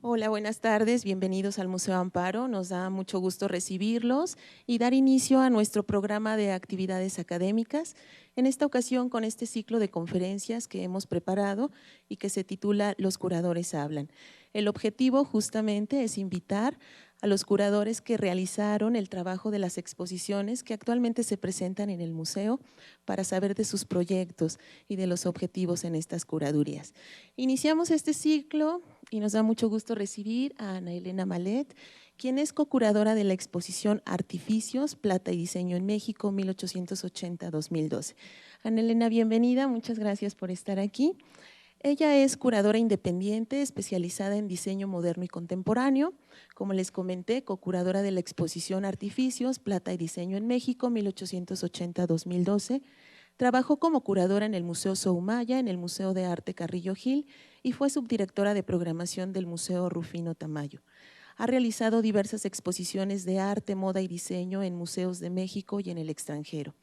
Hola, buenas tardes, bienvenidos al Museo Amparo. Nos da mucho gusto recibirlos y dar inicio a nuestro programa de actividades académicas, en esta ocasión con este ciclo de conferencias que hemos preparado y que se titula Los curadores hablan. El objetivo justamente es invitar a los curadores que realizaron el trabajo de las exposiciones que actualmente se presentan en el museo para saber de sus proyectos y de los objetivos en estas curadurías. Iniciamos este ciclo y nos da mucho gusto recibir a Ana Elena Malet, quien es co-curadora de la exposición Artificios, Plata y Diseño en México, 1880-2012. Ana Elena, bienvenida, muchas gracias por estar aquí. Ella es curadora independiente, especializada en diseño moderno y contemporáneo. Como les comenté, co-curadora de la exposición Artificios, Plata y Diseño en México, 1880-2012. Trabajó como curadora en el Museo Soumaya, en el Museo de Arte Carrillo Gil y fue subdirectora de programación del Museo Rufino Tamayo. Ha realizado diversas exposiciones de arte, moda y diseño en museos de México y en el extranjero.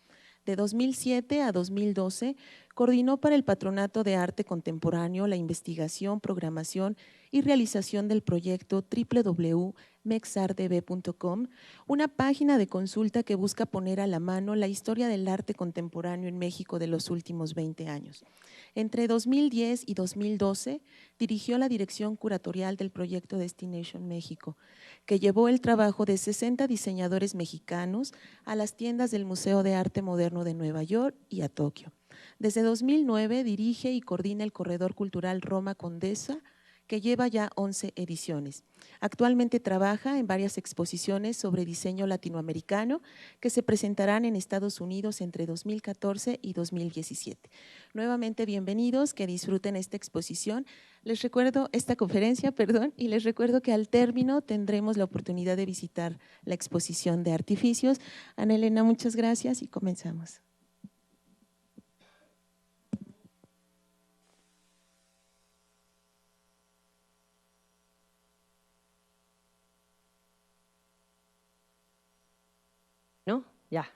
De 2007 a 2012, coordinó para el Patronato de Arte Contemporáneo la investigación, programación y realización del proyecto www.mexardb.com, una página de consulta que busca poner a la mano la historia del arte contemporáneo en México de los últimos 20 años. Entre 2010 y 2012, dirigió la dirección curatorial del proyecto Destination México, que llevó el trabajo de 60 diseñadores mexicanos a las tiendas del Museo de Arte Moderno de Nueva York y a Tokio. Desde 2009 dirige y coordina el Corredor Cultural Roma Condesa, que lleva ya 11 ediciones. Actualmente trabaja en varias exposiciones sobre diseño latinoamericano que se presentarán en Estados Unidos entre 2014 y 2017. Nuevamente bienvenidos, que disfruten esta exposición. Les recuerdo esta conferencia, y les recuerdo que al término tendremos la oportunidad de visitar la exposición de Artificios. Ana Elena, muchas gracias y comenzamos. ¿No? Ya.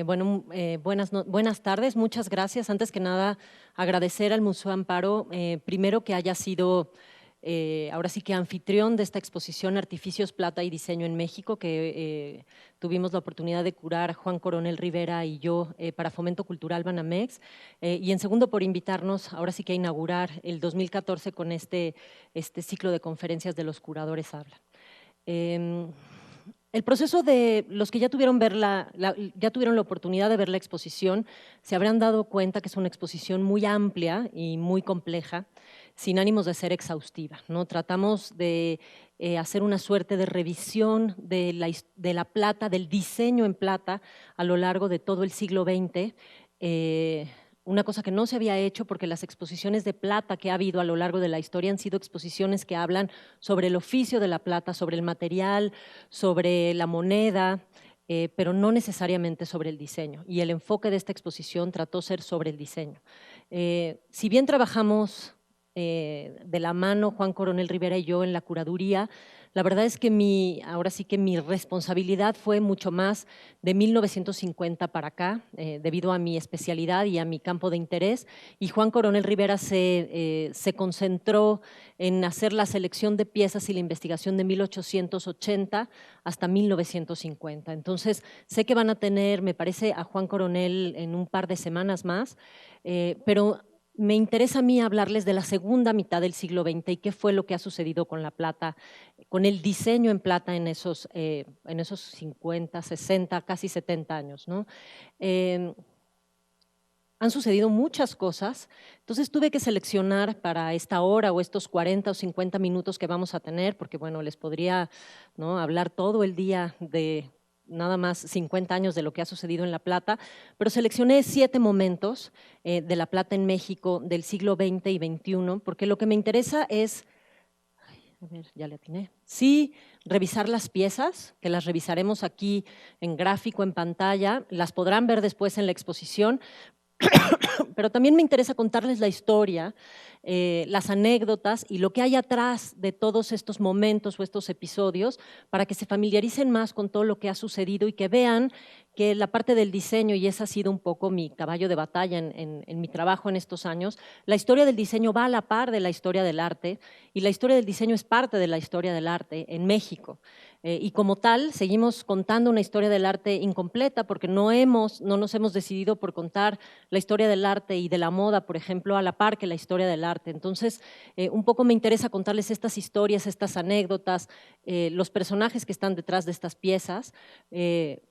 Buenas tardes, muchas gracias. Antes que nada, agradecer al Museo Amparo, primero que haya sido, ahora sí que anfitrión de esta exposición Artificios, Plata y Diseño en México, que tuvimos la oportunidad de curar Juan Coronel Rivera y yo para Fomento Cultural Banamex, y en segundo por invitarnos ahora sí que a inaugurar el 2014 con este ciclo de conferencias de los curadores hablan. El proceso de los que ya tuvieron ya tuvieron la oportunidad de ver la exposición, se habrán dado cuenta que es una exposición muy amplia y muy compleja, sin ánimos de ser exhaustiva, ¿no? Tratamos de hacer una suerte de revisión de la plata, del diseño en plata a lo largo de todo el siglo XX, una cosa que no se había hecho porque las exposiciones de plata que ha habido a lo largo de la historia han sido exposiciones que hablan sobre el oficio de la plata, sobre el material, sobre la moneda, pero no necesariamente sobre el diseño. Y el enfoque de esta exposición trató ser sobre el diseño. Si bien trabajamos de la mano Juan Coronel Rivera y yo en la curaduría, la verdad es que ahora sí que mi responsabilidad fue mucho más de 1950 para acá, debido a mi especialidad y a mi campo de interés, y Juan Coronel Rivera se concentró en hacer la selección de piezas y la investigación de 1880 hasta 1950. Entonces, sé que van a tener, me parece, a Juan Coronel en un par de semanas más, pero me interesa a mí hablarles de la segunda mitad del siglo XX y qué fue lo que ha sucedido con la plata, con el diseño en plata en esos 50, 60, casi 70 años, ¿no? Han sucedido muchas cosas, entonces tuve que seleccionar para esta hora o estos 40 o 50 minutos que vamos a tener, porque bueno, les podría, ¿no?, hablar todo el día de nada más 50 años de lo que ha sucedido en La Plata, pero seleccioné 7 momentos de La Plata en México del siglo XX y XXI, porque lo que me interesa es, a ver, ya le atiné, sí, revisar las piezas, que las revisaremos aquí en gráfico, en pantalla, las podrán ver después en la exposición, pero también me interesa contarles la historia, las anécdotas y lo que hay atrás de todos estos momentos o estos episodios para que se familiaricen más con todo lo que ha sucedido y que vean que la parte del diseño, y ese ha sido un poco mi caballo de batalla en mi trabajo en estos años, la historia del diseño va a la par de la historia del arte y la historia del diseño es parte de la historia del arte en México. Y como tal, seguimos contando una historia del arte incompleta porque no nos hemos decidido por contar la historia del arte y de la moda, por ejemplo, a la par que la historia del arte. Entonces, un poco me interesa contarles estas historias, estas anécdotas, los personajes que están detrás de estas piezas,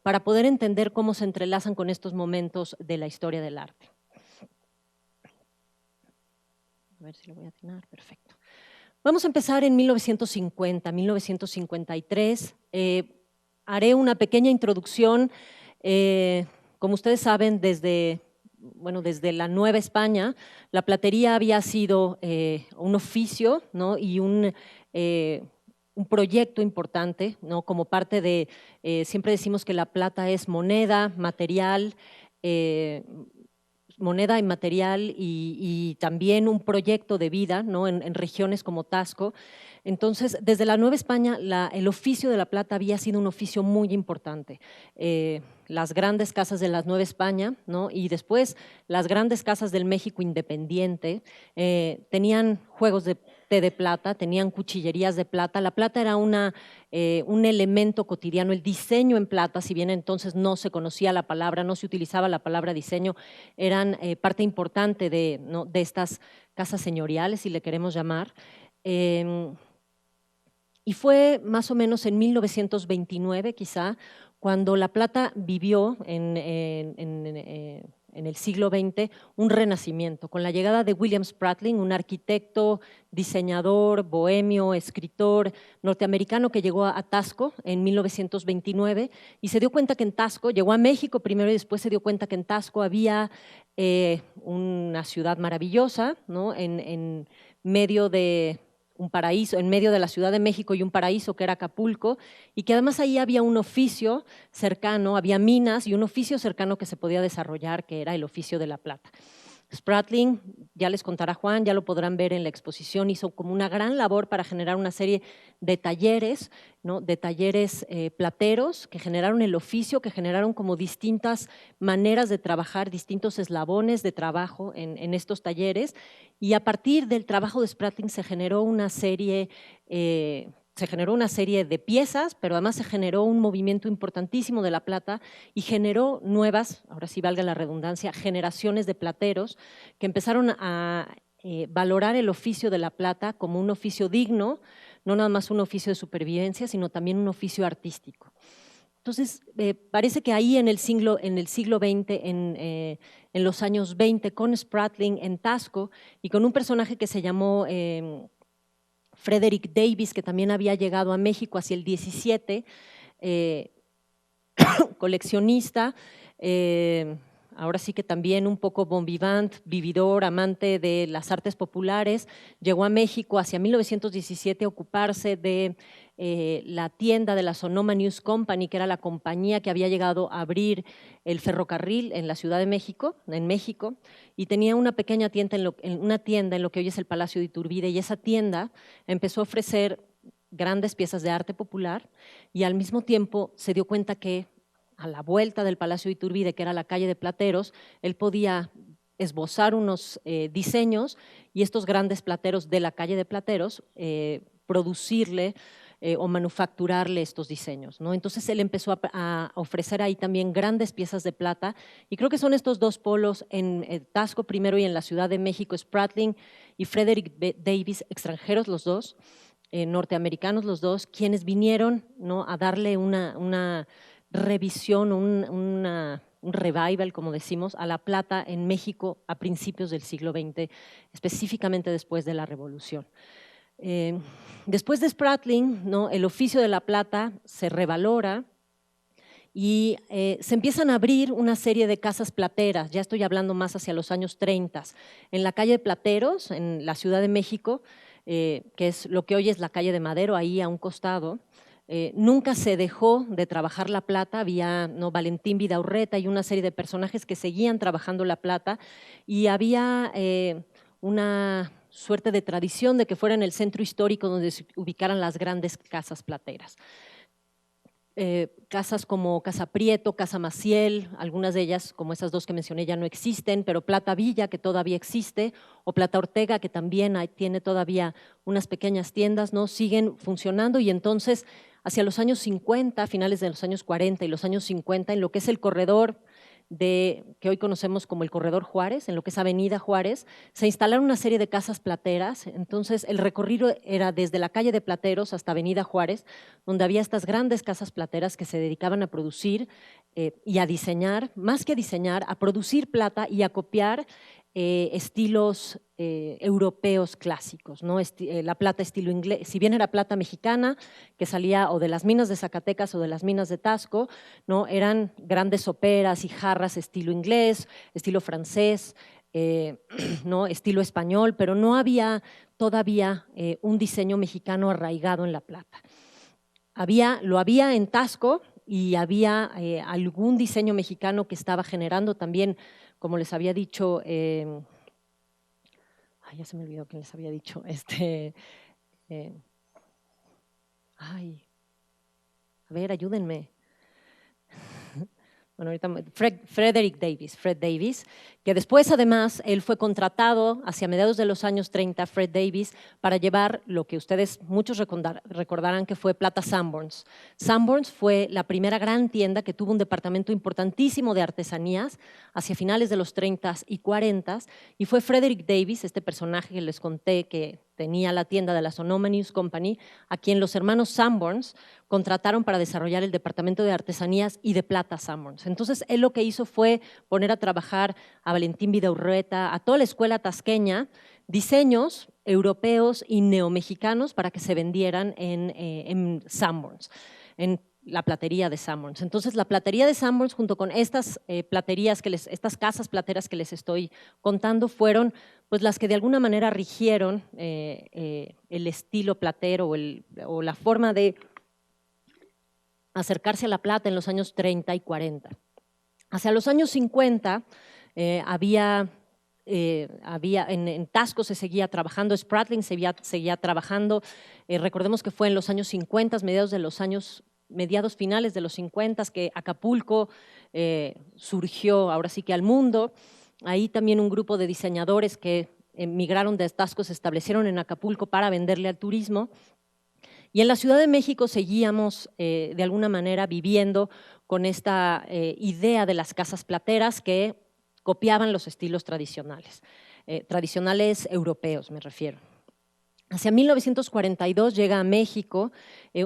para poder entender cómo se entrelazan con estos momentos de la historia del arte. A ver si lo voy a atinar, perfecto. Vamos a empezar en 1950, 1953. Haré una pequeña introducción. Como ustedes saben, desde la Nueva España, la platería había sido un oficio, ¿no? Y un proyecto importante, ¿no? Como parte de, siempre decimos que la plata es moneda, material, moneda inmaterial y también un proyecto de vida, ¿no? en regiones como Taxco. Entonces, desde la Nueva España, el oficio de la plata había sido un oficio muy importante. Las grandes casas de la Nueva España, ¿no? Y después las grandes casas del México independiente tenían juegos de té de plata, tenían cuchillerías de plata. La plata era un elemento cotidiano, el diseño en plata, si bien entonces no se conocía la palabra, no se utilizaba la palabra diseño, eran parte importante de, ¿no? de estas casas señoriales, si le queremos llamar. Y fue más o menos en 1929, quizá, cuando La Plata vivió en el siglo XX un renacimiento, con la llegada de William Spratling, un arquitecto, diseñador, bohemio, escritor norteamericano que llegó a Taxco en 1929 y se dio cuenta que en Taxco, llegó a México primero y después se dio cuenta que en Taxco había una ciudad maravillosa, ¿no? en medio de un paraíso, en medio de la Ciudad de México y un paraíso que era Acapulco, y que además ahí había un oficio cercano, había minas y un oficio cercano que se podía desarrollar, que era el oficio de la plata. Spratling, ya les contará Juan, ya lo podrán ver en la exposición, hizo como una gran labor para generar una serie de talleres, ¿no? de talleres plateros que generaron el oficio, que generaron como distintas maneras de trabajar, distintos eslabones de trabajo en estos talleres, y a partir del trabajo de Spratling se generó una serie de piezas, pero además se generó un movimiento importantísimo de la plata y generó nuevas, ahora sí valga la redundancia, generaciones de plateros que empezaron a valorar el oficio de la plata como un oficio digno, no nada más un oficio de supervivencia, sino también un oficio artístico. Entonces, parece que ahí en el siglo XX, en los años 20, con Spratling en Taxco y con un personaje que se llamó Frederick Davis, que también había llegado a México hacia el 17, coleccionista, ahora sí que también un poco bon vivant, vividor, amante de las artes populares, llegó a México hacia 1917 a ocuparse de la tienda de la Sonoma News Company, que era la compañía que había llegado a abrir el ferrocarril en la Ciudad de México, en México, y tenía una pequeña tienda en lo que hoy es el Palacio de Iturbide, y esa tienda empezó a ofrecer grandes piezas de arte popular y al mismo tiempo se dio cuenta que a la vuelta del Palacio de Iturbide, que era la calle de Plateros, él podía esbozar unos diseños y estos grandes plateros de la calle de Plateros producirle o manufacturarle estos diseños, ¿no? Entonces él empezó a ofrecer ahí también grandes piezas de plata y creo que son estos dos polos en Taxco primero y en la Ciudad de México, Spratling y Frederick Davis, extranjeros los dos, norteamericanos los dos, quienes vinieron, ¿no? a darle una revisión, un revival, como decimos, a la plata en México a principios del siglo XX, específicamente después de la Revolución. Después de Spratling, ¿no? el oficio de la plata se revalora y se empiezan a abrir una serie de casas plateras, ya estoy hablando más hacia los años 30, en la calle de Plateros, en la Ciudad de México, que es lo que hoy es la calle de Madero, ahí a un costado, Nunca se dejó de trabajar la plata, había Valentín Vidaurreta y una serie de personajes que seguían trabajando la plata y había una suerte de tradición de que fuera en el centro histórico donde se ubicaran las grandes casas plateras. Casas como Casa Prieto, Casa Maciel, algunas de ellas, como esas dos que mencioné, ya no existen, pero Plata Villa, que todavía existe, o Plata Ortega, que también tiene todavía unas pequeñas tiendas, ¿no? Siguen funcionando y entonces hacia los años 50, finales de los años 40 y los años 50, en lo que es el corredor que hoy conocemos como el Corredor Juárez, en lo que es Avenida Juárez, se instalaron una serie de casas plateras. Entonces, el recorrido era desde la calle de Plateros hasta Avenida Juárez, donde había estas grandes casas plateras que se dedicaban a producir y a diseñar, más que a diseñar, a producir plata y a copiar estilos europeos clásicos, ¿no? La plata estilo inglés, si bien era plata mexicana, que salía o de las minas de Zacatecas o de las minas de Tasco, ¿no? Eran grandes soperas y jarras estilo inglés, estilo francés, ¿no? Estilo español, pero no había todavía un diseño mexicano arraigado en la plata. Lo había en Tasco y había algún diseño mexicano que estaba generando también, como les había dicho, ya se me olvidó quién les había dicho, a ver, ayúdenme. Bueno, ahorita Frederick Davis, que después además él fue contratado hacia mediados de los años 30, Fred Davis, para llevar lo que ustedes muchos recordarán que fue Plata Sanborns. Sanborns fue la primera gran tienda que tuvo un departamento importantísimo de artesanías hacia finales de los 30 y 40 y fue Frederick Davis, este personaje que les conté que tenía la tienda de la Sonoma News Company, a quien los hermanos Sanborns contrataron para desarrollar el departamento de artesanías y de plata Sanborns. Entonces, él lo que hizo fue poner a trabajar a Valentín Vidaurreta, a toda la escuela tasqueña, diseños europeos y neomexicanos para que se vendieran en Sanborns, en la platería de Sanborns. Entonces, la platería de Sanborns, junto con estas platerías, estas casas plateras que les estoy contando, fueron pues las que de alguna manera rigieron el estilo platero o la forma de acercarse a la plata en los años 30 y 40. Hacia los años 50 en Tasco se seguía trabajando, Spratling seguía trabajando, recordemos que fue en los años 50, mediados finales de los 50 que Acapulco surgió ahora sí que al mundo. Ahí también un grupo de diseñadores que emigraron de Tasco se establecieron en Acapulco para venderle al turismo. Y en la Ciudad de México seguíamos de alguna manera viviendo con esta idea de las casas plateras que copiaban los estilos tradicionales europeos me refiero. Hacia 1942 llega a México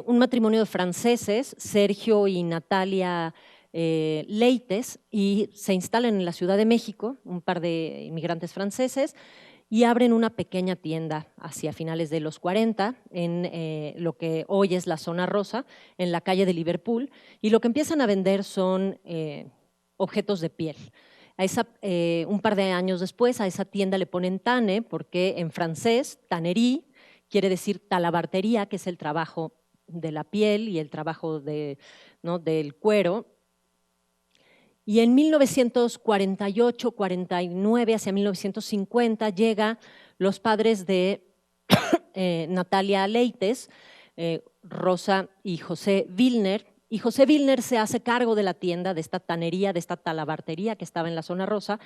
un matrimonio de franceses, Sergio y Natalia Leites, y se instalan en la Ciudad de México, un par de inmigrantes franceses, y abren una pequeña tienda hacia finales de los 40 en lo que hoy es la Zona Rosa, en la calle de Liverpool, y lo que empiezan a vender son objetos de piel. Un par de años después a esa tienda le ponen tane, porque en francés, tannerie, quiere decir talabartería, que es el trabajo de la piel y el trabajo del cuero. Y en 1948, 49, hacia 1950, llega los padres de Natalia Leites, Rosa y José Vilner, y José Vilner se hace cargo de la tienda, de esta tanería, de esta talabartería que estaba en la Zona Rosa,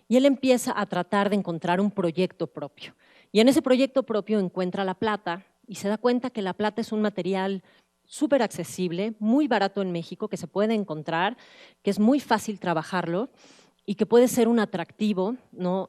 y él empieza a tratar de encontrar un proyecto propio. Y en ese proyecto propio encuentra la plata y se da cuenta que la plata es un material súper accesible, muy barato en México, que se puede encontrar, que es muy fácil trabajarlo y que puede ser un atractivo, ¿no?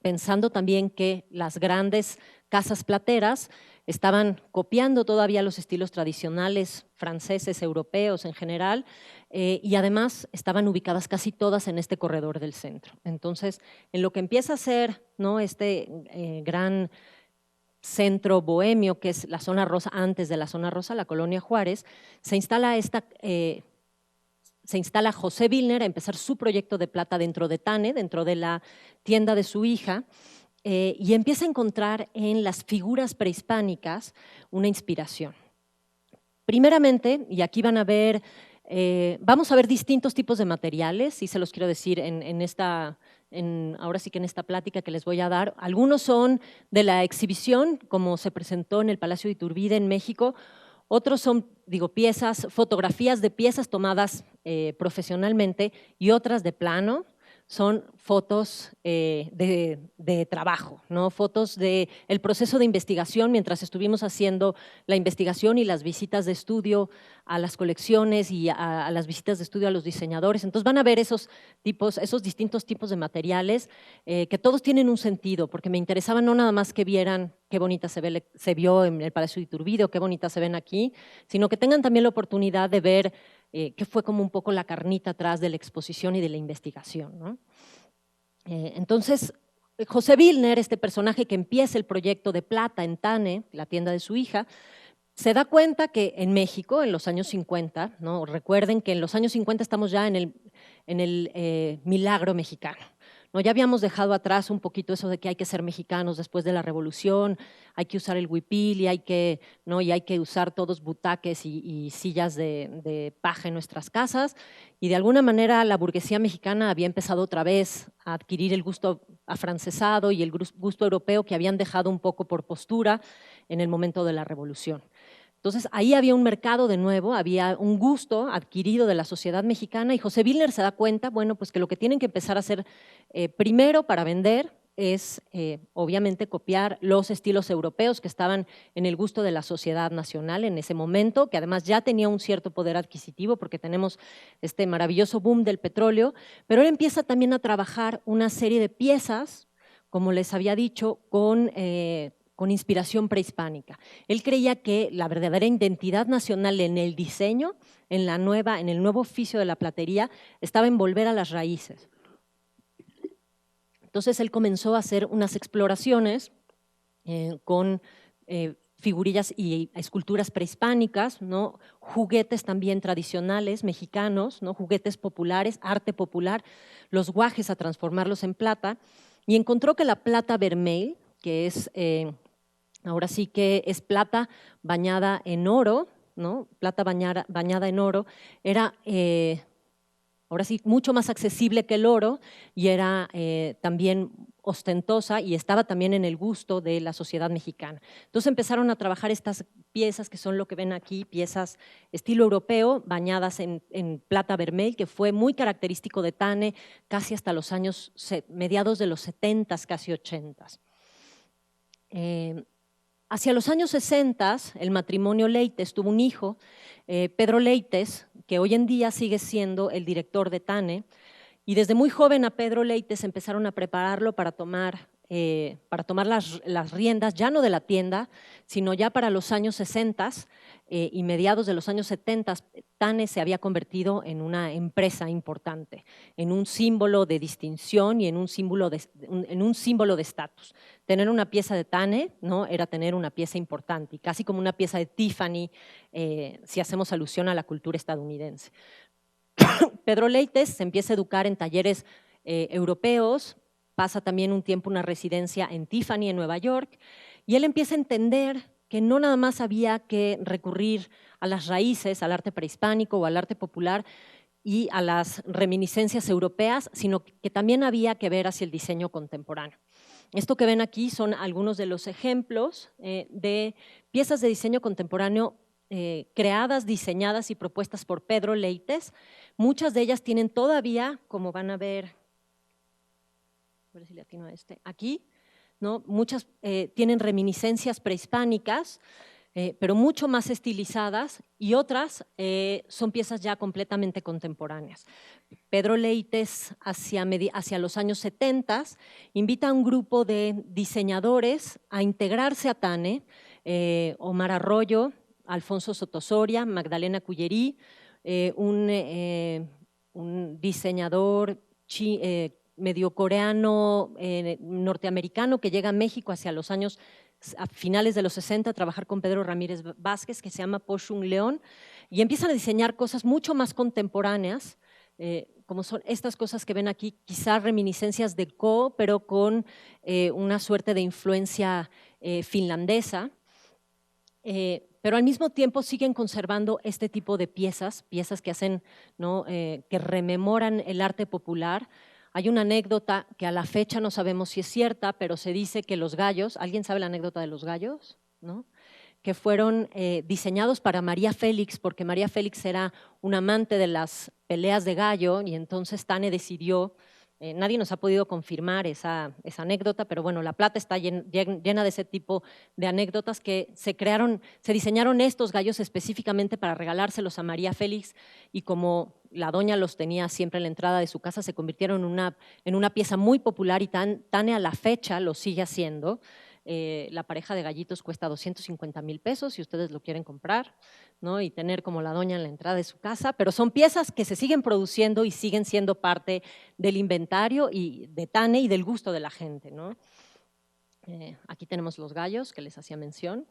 Pensando también que las grandes casas plateras estaban copiando todavía los estilos tradicionales franceses, europeos en general, y además estaban ubicadas casi todas en este corredor del centro. Entonces, en lo que empieza a ser, ¿no?, este gran centro bohemio, que es la Zona Rosa, antes de la Zona Rosa, la Colonia Juárez, se instala José Vilner a empezar su proyecto de plata dentro de Tane, dentro de la tienda de su hija, y empieza a encontrar en las figuras prehispánicas una inspiración. Primeramente, y aquí van a ver, vamos a ver distintos tipos de materiales, y se los quiero decir ahora sí que en esta plática que les voy a dar. Algunos son de la exhibición, como se presentó en el Palacio de Iturbide en México. Otros son, piezas, fotografías de piezas tomadas profesionalmente, y otras de plano. Son fotos de trabajo, ¿no? Fotos del proceso de investigación mientras estuvimos haciendo la investigación y las visitas de estudio a las colecciones y a las visitas de estudio a los diseñadores. Entonces van a ver esos distintos tipos de materiales que todos tienen un sentido, porque me interesaba no nada más que vieran qué bonita se vio en el Palacio de Iturbide o qué bonita se ven aquí, sino que tengan también la oportunidad de ver que fue como un poco la carnita atrás de la exposición y de la investigación, ¿no? Entonces, José Wilner, este personaje que empieza el proyecto de plata en Tane, la tienda de su hija, se da cuenta que en México, en los años 50, ¿no? Recuerden que en los años 50 estamos ya en el milagro mexicano, ¿no? Ya habíamos dejado atrás un poquito eso de que hay que ser mexicanos después de la revolución, hay que usar el huipil y hay que usar todos butaques y sillas de paja en nuestras casas, y de alguna manera la burguesía mexicana había empezado otra vez a adquirir el gusto afrancesado y el gusto europeo que habían dejado un poco por postura en el momento de la revolución. Entonces, ahí había un mercado de nuevo, había un gusto adquirido de la sociedad mexicana, y José Wilner se da cuenta, bueno, pues que lo que tienen que empezar a hacer primero para vender es, obviamente, copiar los estilos europeos que estaban en el gusto de la sociedad nacional en ese momento, que además ya tenía un cierto poder adquisitivo porque tenemos este maravilloso boom del petróleo, pero él empieza también a trabajar una serie de piezas, como les había dicho, con inspiración prehispánica. Él creía que la verdadera identidad nacional en el diseño, en el nuevo oficio de la platería, estaba en volver a las raíces. Entonces él comenzó a hacer unas exploraciones con figurillas y esculturas prehispánicas, ¿no? Juguetes también tradicionales mexicanos, ¿no? Juguetes populares, arte popular, los guajes a transformarlos en plata, y encontró que la plata vermell, que es ahora sí que es plata bañada en oro, ¿no? Plata bañada en oro, era ahora sí mucho más accesible que el oro, y era también ostentosa y estaba también en el gusto de la sociedad mexicana. Entonces empezaron a trabajar estas piezas que son lo que ven aquí, piezas estilo europeo bañadas en plata vermell, que fue muy característico de Tane casi hasta los años mediados de los 70s, casi 80s. Hacia los años 60, el matrimonio Leites tuvo un hijo, Pedro Leites, que hoy en día sigue siendo el director de Tane, y desde muy joven a Pedro Leites empezaron a prepararlo para tomar las riendas, ya no de la tienda, sino ya para los años 60 y mediados de los años 70, Tane se había convertido en una empresa importante, en un símbolo de distinción y en un símbolo de estatus. Tener una pieza de Tane, ¿no?, era tener una pieza importante, y casi como una pieza de Tiffany, si hacemos alusión a la cultura estadounidense. Pedro Leites se empieza a educar en talleres europeos, pasa también un tiempo una residencia en Tiffany, en Nueva York, y él empieza a entender que no nada más había que recurrir a las raíces, al arte prehispánico o al arte popular y a las reminiscencias europeas, sino que también había que ver hacia el diseño contemporáneo. Esto que ven aquí son algunos de los ejemplos de piezas de diseño contemporáneo creadas, diseñadas y propuestas por Pedro Leites. Muchas de ellas tienen todavía, como van a ver si le atino a aquí, ¿no? Muchas tienen reminiscencias prehispánicas, pero mucho más estilizadas, y otras son piezas ya completamente contemporáneas. Pedro Leites, hacia los años 70, invita a un grupo de diseñadores a integrarse a Tane, Omar Arroyo, Alfonso Sotosoria, Magdalena Cullerí, un diseñador medio coreano, norteamericano, que llega a México a finales de los 60 a trabajar con Pedro Ramírez Vázquez, que se llama Po Shun León, y empiezan a diseñar cosas mucho más contemporáneas, como son estas cosas que ven aquí, quizás reminiscencias de Ko, pero con una suerte de influencia finlandesa. pero al mismo tiempo siguen conservando este tipo de piezas que hacen, ¿no? Que rememoran el arte popular. Hay una anécdota que a la fecha no sabemos si es cierta, pero se dice que los gallos, ¿alguien sabe la anécdota de los gallos? ¿No? Que fueron diseñados para María Félix, porque María Félix era un amante de las peleas de gallo y entonces Tane decidió, nadie nos ha podido confirmar esa anécdota, pero bueno, La Plata está llena de ese tipo de anécdotas que se diseñaron estos gallos específicamente para regalárselos a María Félix y como la doña los tenía siempre en la entrada de su casa, se convirtieron en una pieza muy popular y Tane a la fecha lo sigue haciendo. La pareja de gallitos cuesta 250,000 pesos si ustedes lo quieren comprar, ¿no? Y tener como la doña en la entrada de su casa, pero son piezas que se siguen produciendo y siguen siendo parte del inventario y de Tane y del gusto de la gente, ¿no? Aquí tenemos los gallos que les hacía mención.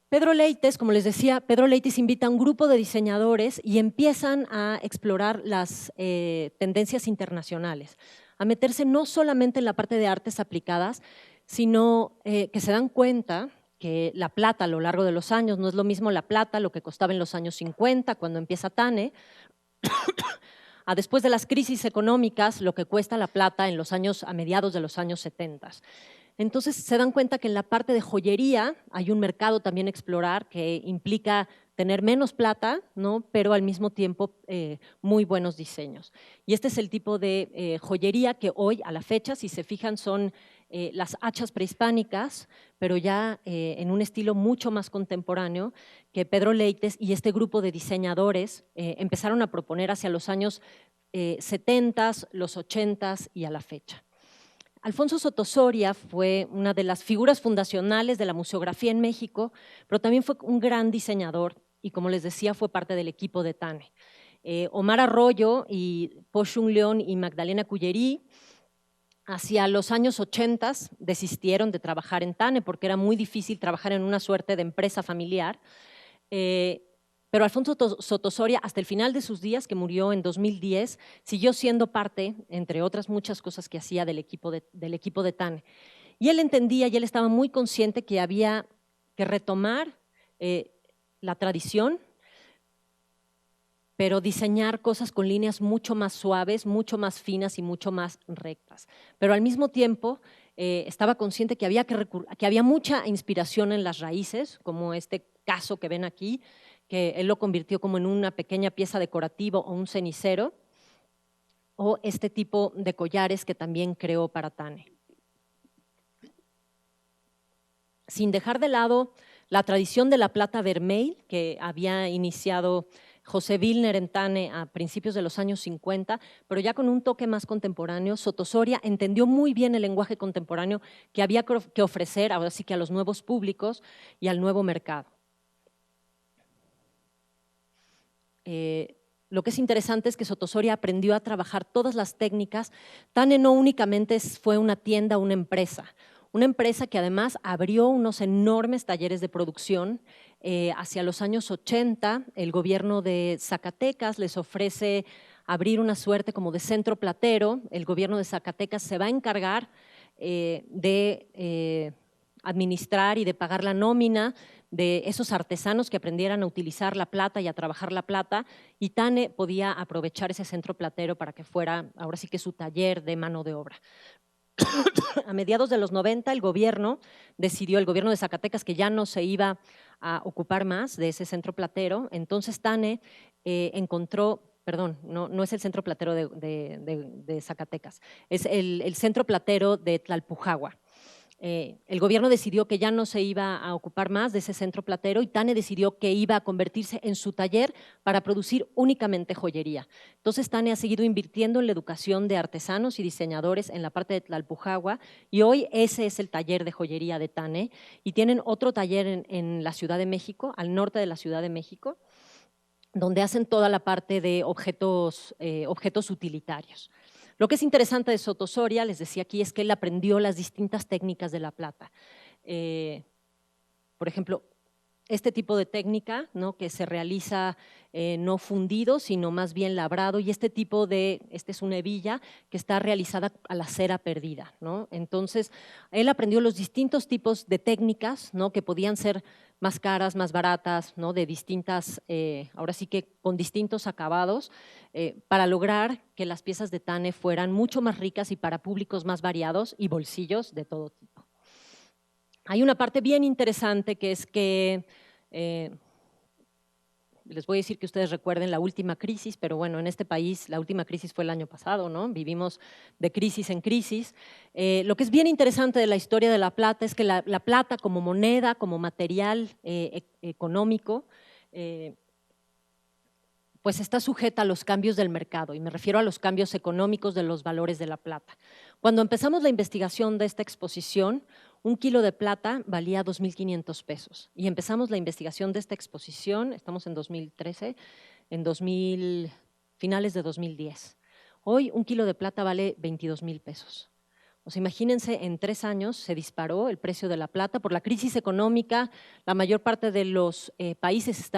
Pedro Leites, como les decía, Pedro Leites invita a un grupo de diseñadores y empiezan a explorar las tendencias internacionales, a meterse no solamente en la parte de artes aplicadas, sino que se dan cuenta que la plata a lo largo de los años, no es lo mismo la plata, lo que costaba en los años 50, cuando empieza Tane, a después de las crisis económicas, lo que cuesta la plata a mediados de los años 70. Entonces se dan cuenta que en la parte de joyería hay un mercado también a explorar que implica tener menos plata, ¿no? Pero al mismo tiempo muy buenos diseños. Y este es el tipo de joyería que hoy, a la fecha, si se fijan, son las hachas prehispánicas, pero ya en un estilo mucho más contemporáneo que Pedro Leites y este grupo de diseñadores empezaron a proponer hacia los años 70, los 80 y a la fecha. Alfonso Sotosoria fue una de las figuras fundacionales de la museografía en México, pero también fue un gran diseñador y, como les decía, fue parte del equipo de Tane. Omar Arroyo y Pochung León y Magdalena Cullerí, hacia los años 80 desistieron de trabajar en Tane porque era muy difícil trabajar en una suerte de empresa familiar. Pero Alfonso Sotosoria, hasta el final de sus días, que murió en 2010, siguió siendo parte, entre otras muchas cosas que hacía del equipo de Tane. Y él entendía y él estaba muy consciente que había que retomar la tradición, pero diseñar cosas con líneas mucho más suaves, mucho más finas y mucho más rectas. Pero al mismo tiempo estaba consciente que había mucha inspiración en las raíces, como este caso que ven aquí, que él lo convirtió como en una pequeña pieza decorativa o un cenicero, o este tipo de collares que también creó para Tane. Sin dejar de lado la tradición de la plata vermeil que había iniciado José Wilner en Tane a principios de los años 50, pero ya con un toque más contemporáneo, Sotosoria entendió muy bien el lenguaje contemporáneo que había que ofrecer, ahora sí que a los nuevos públicos y al nuevo mercado. Lo que es interesante es que Sotosoria aprendió a trabajar todas las técnicas. Tane no únicamente fue una tienda, una empresa que además abrió unos enormes talleres de producción. Hacia los años 80, el gobierno de Zacatecas les ofrece abrir una suerte como de centro platero. El gobierno de Zacatecas se va a encargar de administrar y de pagar la nómina de esos artesanos que aprendieran a utilizar la plata y a trabajar la plata, y Tane podía aprovechar ese centro platero para que fuera, ahora sí que su taller de mano de obra. A mediados de los 90, el gobierno de Zacatecas, que ya no se iba a ocupar más de ese centro platero. Entonces Tane encontró, perdón, no es el centro platero de Zacatecas, es el centro platero de Tlalpujahua. El gobierno decidió que ya no se iba a ocupar más de ese centro platero y Tane decidió que iba a convertirse en su taller para producir únicamente joyería. Entonces Tane ha seguido invirtiendo en la educación de artesanos y diseñadores en la parte de Tlalpujahua y hoy ese es el taller de joyería de Tane y tienen otro taller en la Ciudad de México, al norte de la Ciudad de México, donde hacen toda la parte de objetos utilitarios. Lo que es interesante de Sotosoria, les decía aquí, es que él aprendió las distintas técnicas de la plata. Por ejemplo, este tipo de técnica, ¿no?, que se realiza no fundido, sino más bien labrado, y esta es una hebilla que está realizada a la cera perdida, ¿no? Entonces, él aprendió los distintos tipos de técnicas, ¿no? Que podían ser más caras, más baratas, ¿no? De distintas, ahora sí que con distintos acabados, para lograr que las piezas de Tane fueran mucho más ricas y para públicos más variados y bolsillos de todo tipo. Hay una parte bien interesante que es que, les voy a decir que ustedes recuerden la última crisis, pero bueno, en este país la última crisis fue el año pasado, ¿no? Vivimos de crisis en crisis. Lo que es bien interesante de la historia de la plata es que la plata como moneda, como material económico, pues está sujeta a los cambios del mercado, y me refiero a los cambios económicos de los valores de la plata. Cuando empezamos la investigación de esta exposición, un kilo de plata valía 2.500 pesos, y empezamos la investigación de esta exposición, estamos en 2013, finales de 2010. Hoy un kilo de plata vale 22.000 pesos. O sea, imagínense, en 3 años se disparó el precio de la plata por la crisis económica. La mayor parte de los países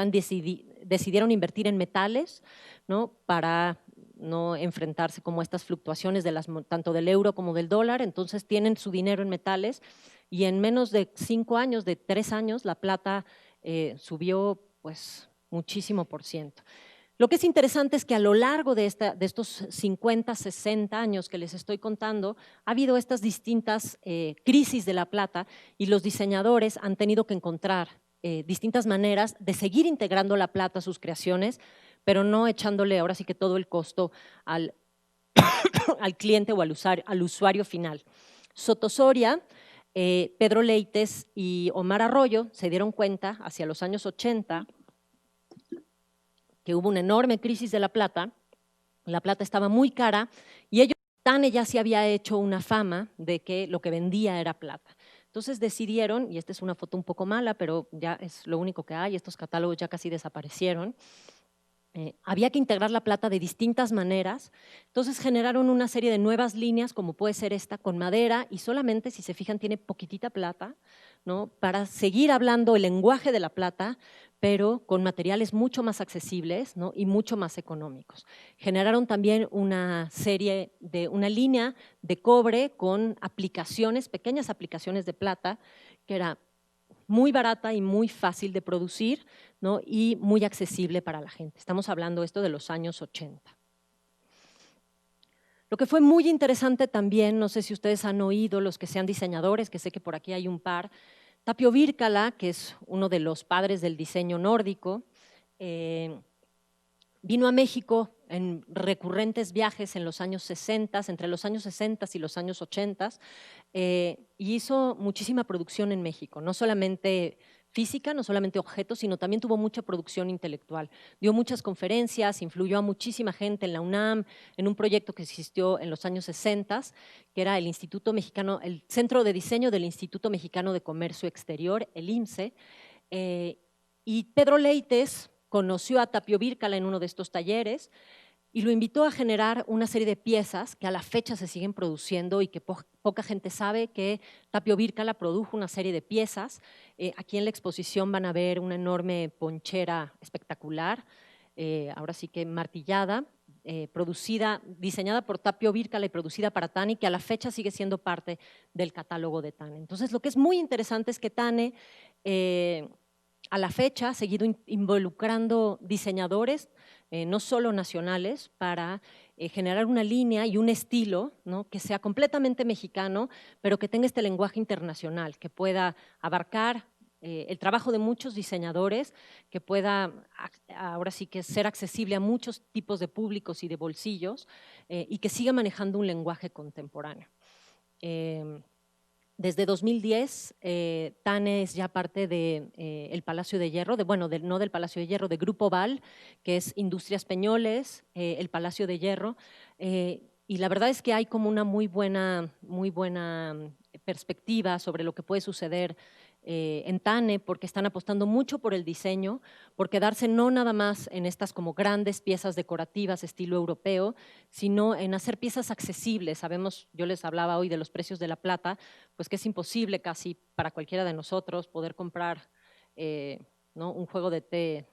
decidieron invertir en metales, ¿no? Para no enfrentarse como a estas fluctuaciones tanto del euro como del dólar. Entonces tienen su dinero en metales, y en menos de 5 años, de 3 años, la plata subió pues muchísimo por ciento. Lo que es interesante es que a lo largo de estos 50, 60 años que les estoy contando, ha habido estas distintas crisis de la plata, y los diseñadores han tenido que encontrar distintas maneras de seguir integrando la plata a sus creaciones, pero no echándole ahora sí que todo el costo al, al cliente o al usuario final. Soto Soria, Pedro Leites y Omar Arroyo se dieron cuenta hacia los años 80 que hubo una enorme crisis de la plata estaba muy cara, y ellos, Tane ya se había hecho una fama de que lo que vendía era plata. Entonces decidieron, y esta es una foto un poco mala, pero ya es lo único que hay, estos catálogos ya casi desaparecieron, había que integrar la plata de distintas maneras. Entonces generaron una serie de nuevas líneas, como puede ser esta, con madera, y solamente, si se fijan, tiene poquitita plata, ¿no? Para seguir hablando el lenguaje de la plata, pero con materiales mucho más accesibles, ¿no? Y mucho más económicos. Generaron también una línea de cobre con aplicaciones, pequeñas aplicaciones de plata, que era muy barata y muy fácil de producir, ¿no? Y muy accesible para la gente. Estamos hablando esto de los años 80. Lo que fue muy interesante también, no sé si ustedes han oído, los que sean diseñadores, que sé que por aquí hay un par, Tapio Wirkkala, que es uno de los padres del diseño nórdico, vino a México en recurrentes viajes en los años 60, entre los años 60 y los años 80, y hizo muchísima producción en México, no solamente física, no solamente objetos, sino también tuvo mucha producción intelectual. Dio muchas conferencias, influyó a muchísima gente en la UNAM, en un proyecto que existió en los años 60, que era el Centro de Diseño del Instituto Mexicano de Comercio Exterior, el IMCE, y Pedro Leites conoció a Tapio Wirkkala en uno de estos talleres y lo invitó a generar una serie de piezas que a la fecha se siguen produciendo, y que poca gente sabe que Tapio Wirkkala produjo una serie de piezas. Aquí en la exposición van a ver una enorme ponchera espectacular, ahora sí que martillada, diseñada por Tapio Wirkkala y producida para Tane, que a la fecha sigue siendo parte del catálogo de Tane. Entonces, lo que es muy interesante es que Tane, a la fecha, ha seguido involucrando diseñadores, no solo nacionales, para generar una línea y un estilo, ¿no? Que sea completamente mexicano, pero que tenga este lenguaje internacional, que pueda abarcar el trabajo de muchos diseñadores, que pueda ahora sí que ser accesible a muchos tipos de públicos y de bolsillos, y que siga manejando un lenguaje contemporáneo. Desde 2010, Tane es ya parte del Palacio de Hierro, no del Palacio de Hierro, de Grupo Val, que es Industrias Peñoles, el Palacio de Hierro, y la verdad es que hay como una muy buena perspectiva sobre lo que puede suceder en Tane, porque están apostando mucho por el diseño, por quedarse no nada más en estas como grandes piezas decorativas estilo europeo, sino en hacer piezas accesibles. Sabemos, yo les hablaba hoy de los precios de la plata, pues que es imposible casi para cualquiera de nosotros poder comprar ¿no? un juego de té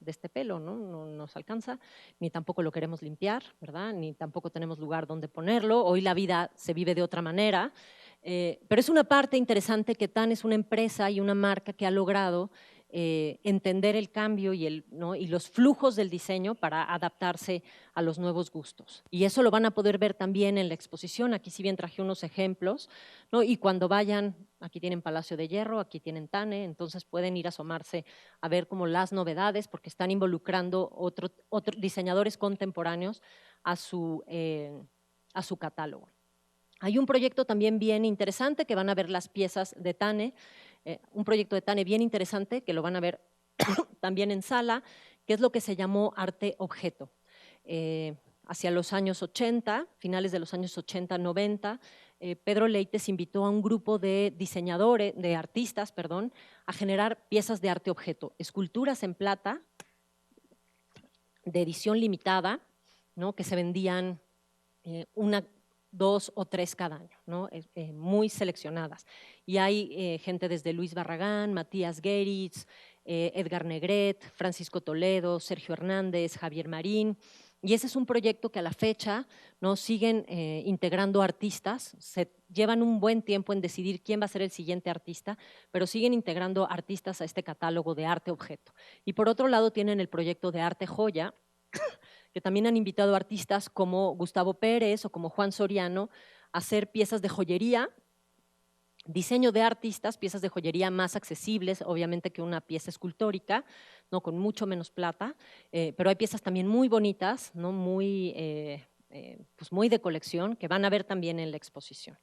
este pelo, ¿no? No nos alcanza, ni tampoco lo queremos limpiar, ¿verdad? Ni tampoco tenemos lugar donde ponerlo. Hoy la vida se vive de otra manera, pero es una parte interesante que TAN es una empresa y una marca que ha logrado entender el cambio ¿no? y los flujos del diseño para adaptarse a los nuevos gustos. Y eso lo van a poder ver también en la exposición. Aquí si bien traje unos ejemplos, ¿no? Y cuando vayan, aquí tienen Palacio de Hierro, aquí tienen TANE, entonces pueden ir a asomarse a ver como las novedades porque están involucrando otros diseñadores contemporáneos a su catálogo. Hay un proyecto también bien interesante que van a ver las piezas de TANE, un proyecto de TANE bien interesante que lo van a ver también en sala, que es lo que se llamó arte objeto. Hacia los años 80, finales de los años 80, 90, Pedro Leites invitó a un grupo de diseñadores, de artistas, perdón, a generar piezas de arte objeto, esculturas en plata de edición limitada, ¿no? Que se vendían una, 2 o 3 cada año, ¿no? Muy seleccionadas. Y hay gente desde Luis Barragán, Matías Geritz, Edgar Negret, Francisco Toledo, Sergio Hernández, Javier Marín. Y ese es un proyecto que a la fecha, ¿no? Siguen integrando artistas, se llevan un buen tiempo en decidir quién va a ser el siguiente artista, pero siguen integrando artistas a este catálogo de arte objeto. Y por otro lado tienen el proyecto de arte joya, que también han invitado a artistas como Gustavo Pérez o como Juan Soriano a hacer piezas de joyería, diseño de artistas, piezas de joyería más accesibles, obviamente que una pieza escultórica, ¿no? Con mucho menos plata, pero hay piezas también muy bonitas, ¿no? Pues muy de colección, que van a ver también en la exposición.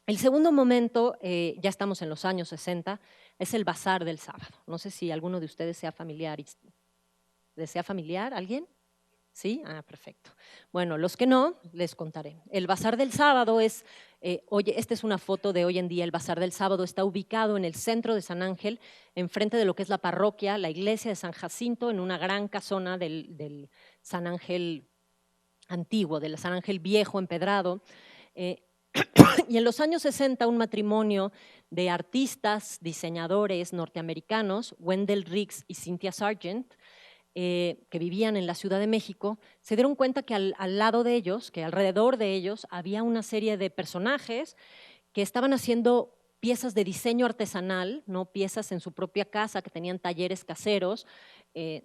El segundo momento, ya estamos en los años 60, es el Bazar del Sábado. No sé si alguno de ustedes sea familiar. ¿Desea familiar? ¿Alguien? ¿Sí? Ah, perfecto. Bueno, los que no, les contaré. El Bazar del Sábado es, esta es una foto de hoy en día, el Bazar del Sábado está ubicado en el centro de San Ángel, enfrente de lo que es la parroquia, la iglesia de San Jacinto, en una gran casona del San Ángel antiguo, del San Ángel viejo empedrado. Y en los años 60, un matrimonio de artistas, diseñadores norteamericanos, Wendell Riggs y Cynthia Sargent, que vivían en la Ciudad de México, se dieron cuenta que al lado de ellos, que alrededor de ellos, había una serie de personajes que estaban haciendo piezas de diseño artesanal, ¿no? Piezas en su propia casa, que tenían talleres caseros,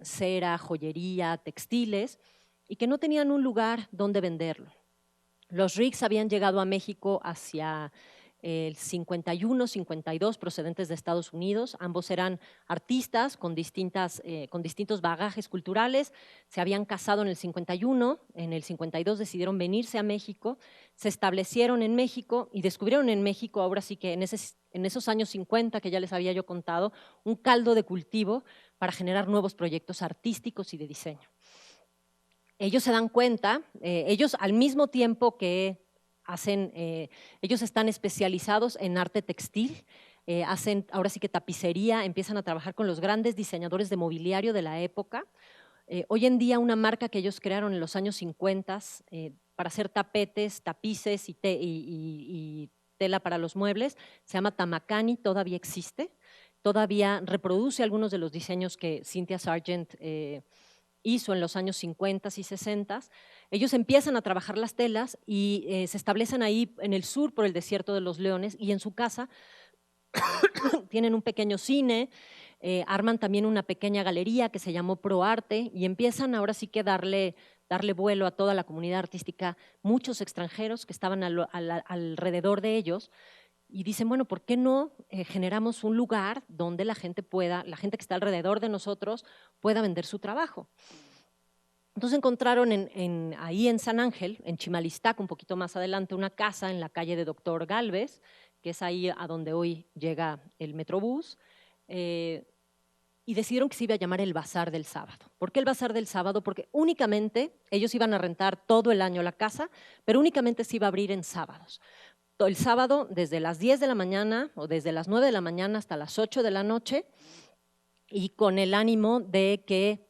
cera, joyería, textiles, y que no tenían un lugar donde venderlo. Los Riggs habían llegado a México hacia el 51, 52, procedentes de Estados Unidos. Ambos eran artistas con distintos bagajes culturales. Se habían casado en el 51, en el 52 decidieron venirse a México, se establecieron en México y descubrieron en México, ahora sí que en esos años 50 que ya les había yo contado, un caldo de cultivo para generar nuevos proyectos artísticos y de diseño. Ellos se dan cuenta, ellos al mismo tiempo que ellos están especializados en arte textil, hacen ahora sí que tapicería, empiezan a trabajar con los grandes diseñadores de mobiliario de la época. Hoy en día una marca que ellos crearon en los años 50 para hacer tapetes, tapices y tela para los muebles, se llama Tamacani, todavía existe, todavía reproduce algunos de los diseños que Cynthia Sargent hizo en los años 50 y 60. Ellos empiezan a trabajar las telas y se establecen ahí en el sur por el desierto de los Leones y en su casa tienen un pequeño cine, arman también una pequeña galería que se llamó ProArte y empiezan ahora sí que darle vuelo a toda la comunidad artística, muchos extranjeros que estaban alrededor de ellos. Y dicen, bueno, ¿por qué no generamos un lugar donde la gente que está alrededor de nosotros pueda vender su trabajo? Entonces encontraron ahí en San Ángel, en Chimalistac, un poquito más adelante, una casa en la calle de Doctor Galvez, que es ahí a donde hoy llega el Metrobús, y decidieron que se iba a llamar el Bazar del Sábado. ¿Por qué el Bazar del Sábado? Porque únicamente ellos iban a rentar todo el año la casa, pero únicamente se iba a abrir en sábados. El sábado desde las 10 de la mañana o desde las 9 de la mañana hasta las 8 de la noche y con el ánimo de que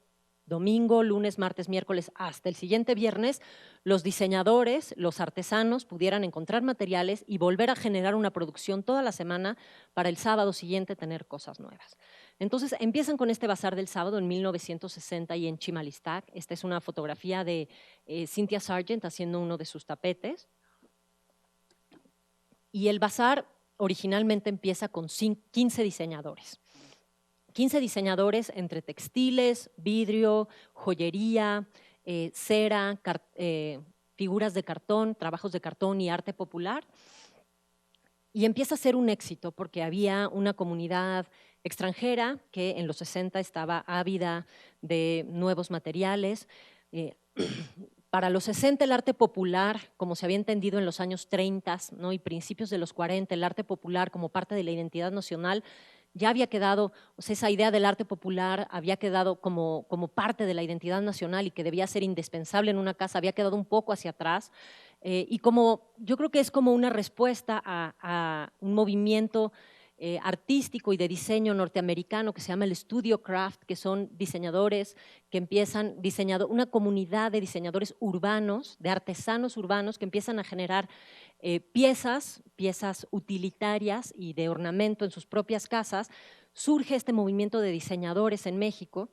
domingo, lunes, martes, miércoles, hasta el siguiente viernes, los diseñadores, los artesanos pudieran encontrar materiales y volver a generar una producción toda la semana para el sábado siguiente tener cosas nuevas. Entonces empiezan con este bazar del sábado en 1960 y en Chimalistac. Esta es una fotografía de Cynthia Sargent haciendo uno de sus tapetes. Y el bazar originalmente empieza con 15 diseñadores. 15 diseñadores entre textiles, vidrio, joyería, cera, figuras de cartón, trabajos de cartón y arte popular. Y empieza a ser un éxito porque había una comunidad extranjera que en los 60 estaba ávida de nuevos materiales. Para los 60 el arte popular, como se había entendido en los años 30, ¿no? Y principios de los 40, el arte popular como parte de la identidad nacional, ya había quedado, o sea, esa idea del arte popular había quedado como parte de la identidad nacional y que debía ser indispensable en una casa, había quedado un poco hacia atrás. Y yo creo que es como una respuesta a un movimiento artístico y de diseño norteamericano que se llama el Studio Craft, que son diseñadores que empiezan, una comunidad de diseñadores urbanos, de artesanos urbanos que empiezan a generar piezas utilitarias y de ornamento en sus propias casas. Surge este movimiento de diseñadores en México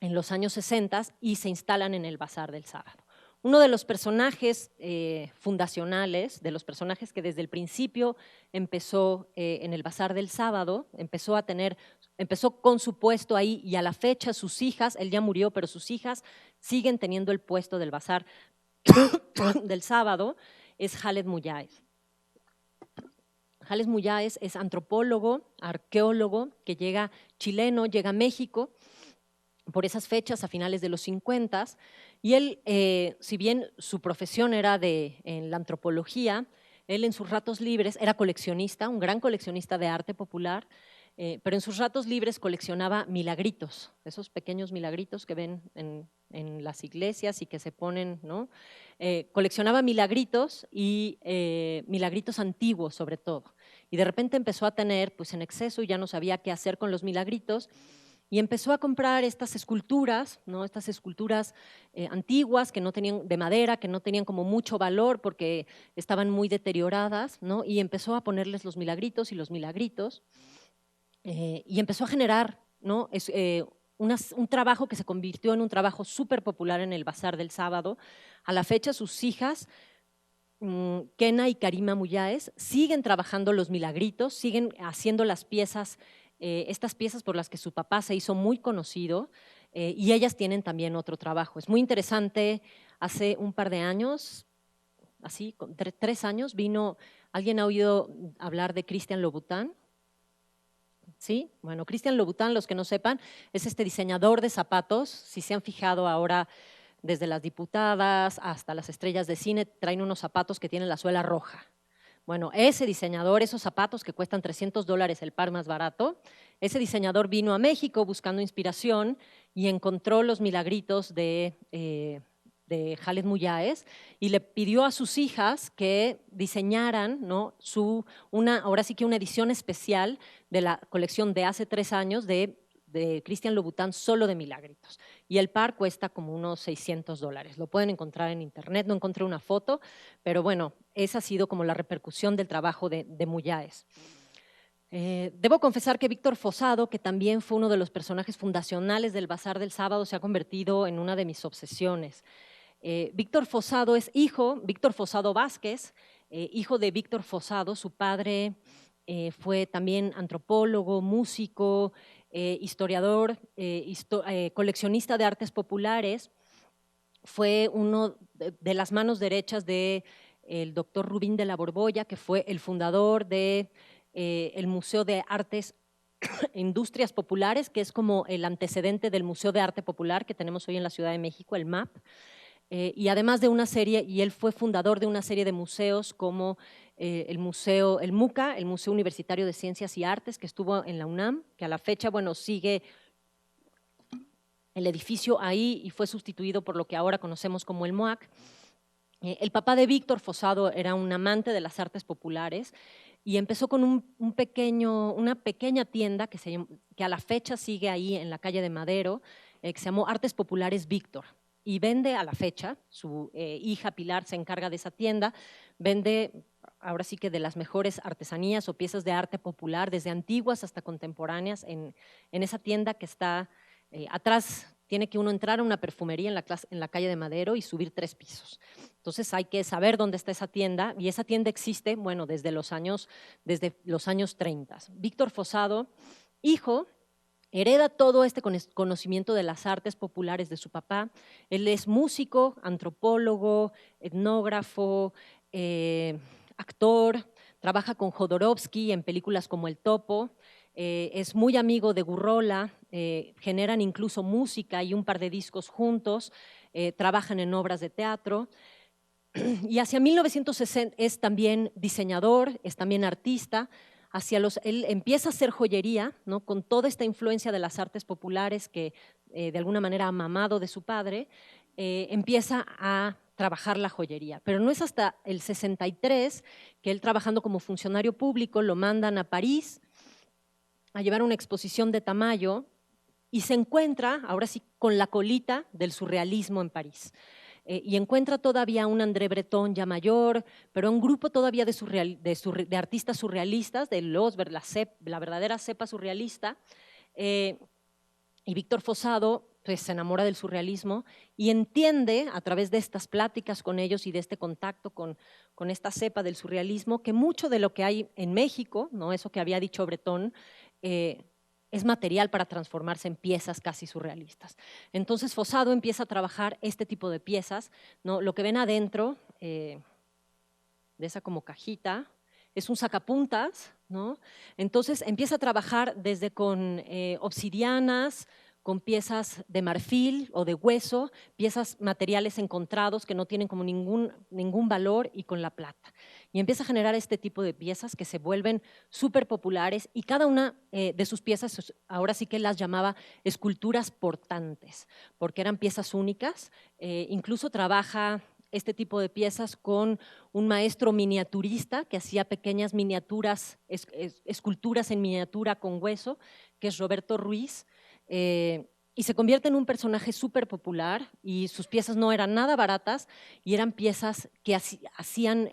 en los años 60 y se instalan en el Bazar del Sábado. Uno de los personajes fundacionales, de los personajes que desde el principio empezó en el Bazar del Sábado, empezó con su puesto ahí y a la fecha sus hijas, él ya murió, pero sus hijas siguen teniendo el puesto del Bazar del Sábado, es Khaled Muyáez. Khaled Muyáez es antropólogo, arqueólogo, que chileno, llega a México por esas fechas a finales de los 50, y él, si bien su profesión era en la antropología, él en sus ratos libres era coleccionista, un gran coleccionista de arte popular, pero en sus ratos libres coleccionaba milagritos, esos pequeños milagritos que ven en las iglesias y que se ponen, ¿no? Coleccionaba milagritos y milagritos antiguos sobre todo, y de repente empezó a tener pues en exceso y ya no sabía qué hacer con los milagritos, y empezó a comprar estas esculturas, ¿no? Estas esculturas antiguas que no tenían, de madera, que no tenían como mucho valor porque estaban muy deterioradas, ¿no? Y empezó a ponerles los milagritos y los milagritos, y empezó a generar, ¿no? Un trabajo que se convirtió en un trabajo súper popular en el Bazar del Sábado. A la fecha sus hijas, Kena y Karima Muyáez, siguen trabajando los milagritos, siguen haciendo las piezas, estas piezas por las que su papá se hizo muy conocido, y ellas tienen también otro trabajo. Es muy interesante, hace un par de años, así, 3 años, ¿alguien ha oído hablar de Christian Louboutin? ¿Sí? Bueno, Christian Louboutin, los que no sepan, es este diseñador de zapatos. Si se han fijado ahora, desde las diputadas hasta las estrellas de cine, traen unos zapatos que tienen la suela roja. Bueno, ese diseñador, esos zapatos que cuestan $300 el par más barato, ese diseñador vino a México buscando inspiración y encontró los milagritos de Khaled Muyáez y le pidió a sus hijas que diseñaran, ¿no? Ahora sí que una edición especial de la colección de hace 3 años de Christian Louboutin solo de milagritos. Y el par cuesta como unos $600. Lo pueden encontrar en internet, no encontré una foto, pero bueno, esa ha sido como la repercusión del trabajo de Muyáez. Debo confesar que Víctor Fosado, que también fue uno de los personajes fundacionales del Bazar del Sábado, se ha convertido en una de mis obsesiones. Víctor Fosado es Víctor Fosado Vázquez, hijo de Víctor Fosado. Su padre fue también antropólogo, músico, historiador, coleccionista de artes populares. Fue uno de las manos derechas del doctor Rubín de la Borbolla, que fue el fundador del Museo de Artes e Industrias Populares, que es como el antecedente del Museo de Arte Popular que tenemos hoy en la Ciudad de México, el MAP. Y además de una serie, y él fue fundador de una serie de museos como el MUCA, el Museo Universitario de Ciencias y Artes, que estuvo en la UNAM, que a la fecha, bueno, sigue el edificio ahí y fue sustituido por lo que ahora conocemos como el MUAC. El papá de Víctor Fosado era un amante de las artes populares y empezó con una pequeña tienda que a la fecha sigue ahí en la calle de Madero, que se llamó Artes Populares Víctor, y vende a la fecha, su hija Pilar se encarga de esa tienda, vende ahora sí que de las mejores artesanías o piezas de arte popular, desde antiguas hasta contemporáneas, en esa tienda que está atrás. Tiene que uno entrar a una perfumería en la calle de Madero y subir 3 pisos. Entonces hay que saber dónde está esa tienda, y esa tienda existe, bueno, desde los años 30. Víctor Fossado, hijo, hereda todo este conocimiento de las artes populares de su papá. Él es músico, antropólogo, etnógrafo, actor, trabaja con Jodorowsky en películas como El Topo, es muy amigo de Gurrola, generan incluso música y un par de discos juntos, trabajan en obras de teatro. Y hacia 1960 es también diseñador, es también artista. Él empieza a hacer joyería, ¿no? Con toda esta influencia de las artes populares que de alguna manera ha mamado de su padre, empieza a trabajar la joyería. Pero no es hasta el 63 que él, trabajando como funcionario público, lo mandan a París a llevar una exposición de Tamayo, y se encuentra, ahora sí, con la colita del surrealismo en París. Y encuentra todavía un André Breton ya mayor, pero un grupo todavía de artistas surrealistas, la verdadera cepa surrealista, y Víctor Fossado pues, se enamora del surrealismo y entiende, a través de estas pláticas con ellos y de este contacto con esta cepa del surrealismo, que mucho de lo que hay en México, ¿no? Eso que había dicho Breton, es material para transformarse en piezas casi surrealistas. Entonces Fossado empieza a trabajar este tipo de piezas, ¿no? Lo que ven adentro de esa como cajita es un sacapuntas, ¿no? Entonces empieza a trabajar desde con obsidianas, con piezas de marfil o de hueso, piezas materiales encontrados que no tienen como ningún valor, y con la plata. Y empieza a generar este tipo de piezas que se vuelven súper populares, y cada una de sus piezas ahora sí que las llamaba esculturas portantes, porque eran piezas únicas. Incluso trabaja este tipo de piezas con un maestro miniaturista que hacía pequeñas miniaturas, esculturas en miniatura con hueso, que es Roberto Ruiz, y se convierte en un personaje súper popular, y sus piezas no eran nada baratas, y eran piezas que hacían